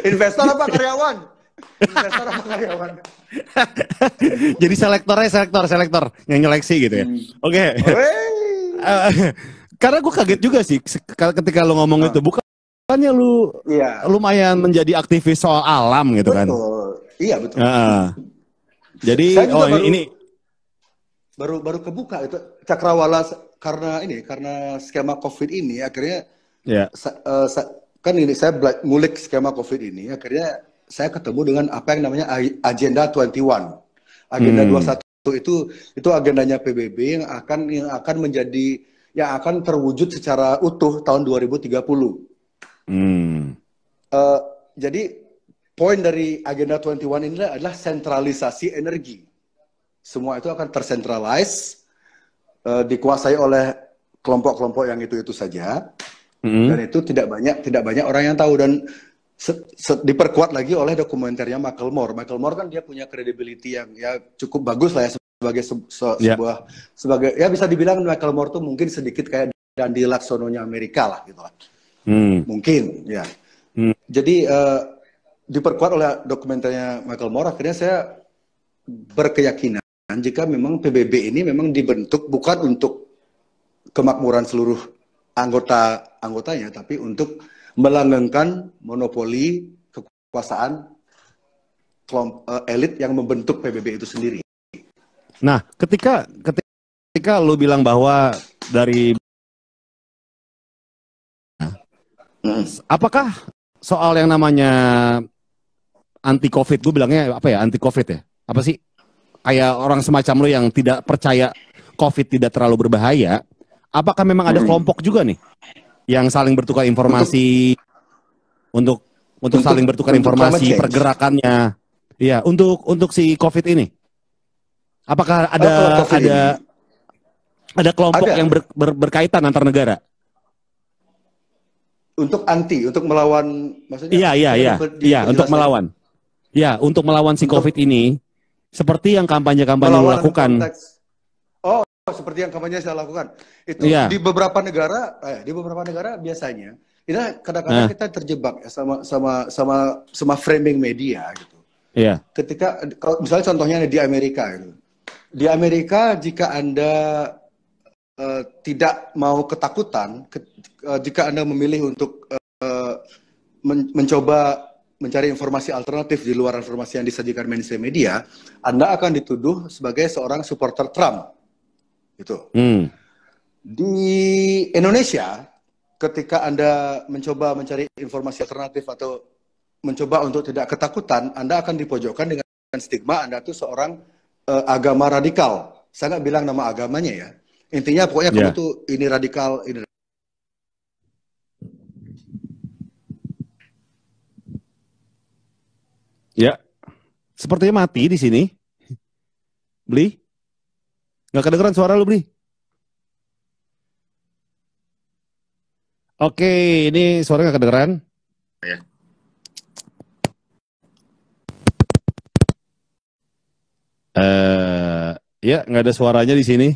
Investor apa karyawan? Investor apa karyawan? Jadi selektor yang nyeleksi gitu ya. Oke. Karena gue kaget juga sih ketika lu ngomong itu, bukannya lu lumayan menjadi aktivis soal alam gitu kan? Iya betul. Jadi ini baru kebuka itu cakrawala karena skema COVID ini akhirnya saya ngulik skema COVID ini, akhirnya saya ketemu dengan apa yang namanya Agenda 21. Agenda 21 itu agendanya PBB yang akan terwujud secara utuh tahun 2030. Jadi poin dari Agenda 21 ini adalah sentralisasi energi. Semua itu akan tersentralize, dikuasai oleh kelompok-kelompok yang itu saja, dan itu tidak banyak orang yang tahu. Dan diperkuat lagi oleh dokumenternya Michael Moore. Michael Moore kan dia punya credibility yang ya cukup bagus lah ya, sebagai ya bisa dibilang Michael Moore tuh mungkin sedikit kayak Dandi Laksononya Amerika lah gitu lah. Mungkin ya. Jadi diperkuat oleh dokumenternya Michael Moore, akhirnya saya berkeyakinan jika memang PBB ini memang dibentuk bukan untuk kemakmuran seluruh anggotanya, tapi untuk melanggengkan monopoli kekuasaan elit yang membentuk PBB itu sendiri. Nah, ketika lu bilang bahwa dari apakah soal yang namanya anti COVID, gue bilangnya apa ya, anti COVID ya? Apa sih? Kayak orang semacam lu yang tidak percaya COVID tidak terlalu berbahaya, apakah memang ada kelompok juga nih yang saling bertukar informasi untuk saling bertukar informasi pergerakannya? Iya, untuk si COVID ini. Apakah ada kelompok yang berkaitan antar negara? Untuk melawan, maksudnya? Iya, untuk melawan. Ya, untuk melawan si COVID ini, seperti yang kampanye-kampanye lu lakukan. Seperti yang kampanye saya lakukan. Itu di beberapa negara biasanya, ini kadang-kadang kita terjebak ya, sama framing media gitu. Iya. Ketika, misalnya contohnya di Amerika gitu. Di Amerika, jika Anda tidak mau ketakutan, jika Anda memilih untuk mencoba mencari informasi alternatif di luar informasi yang disajikan mainstream media, Anda akan dituduh sebagai seorang supporter Trump. Gitu. Di Indonesia, ketika Anda mencoba mencari informasi alternatif atau mencoba untuk tidak ketakutan, Anda akan dipojokkan dengan stigma Anda itu seorang agama radikal. Saya nggak bilang nama agamanya ya. Intinya pokoknya kamu tuh ini radikal, ini. Ya, sepertinya mati di sini. Bli, nggak kedengeran suara lu, Bli. Oke, ini suara nggak kedengeran. Ya, nggak ada suaranya di sini.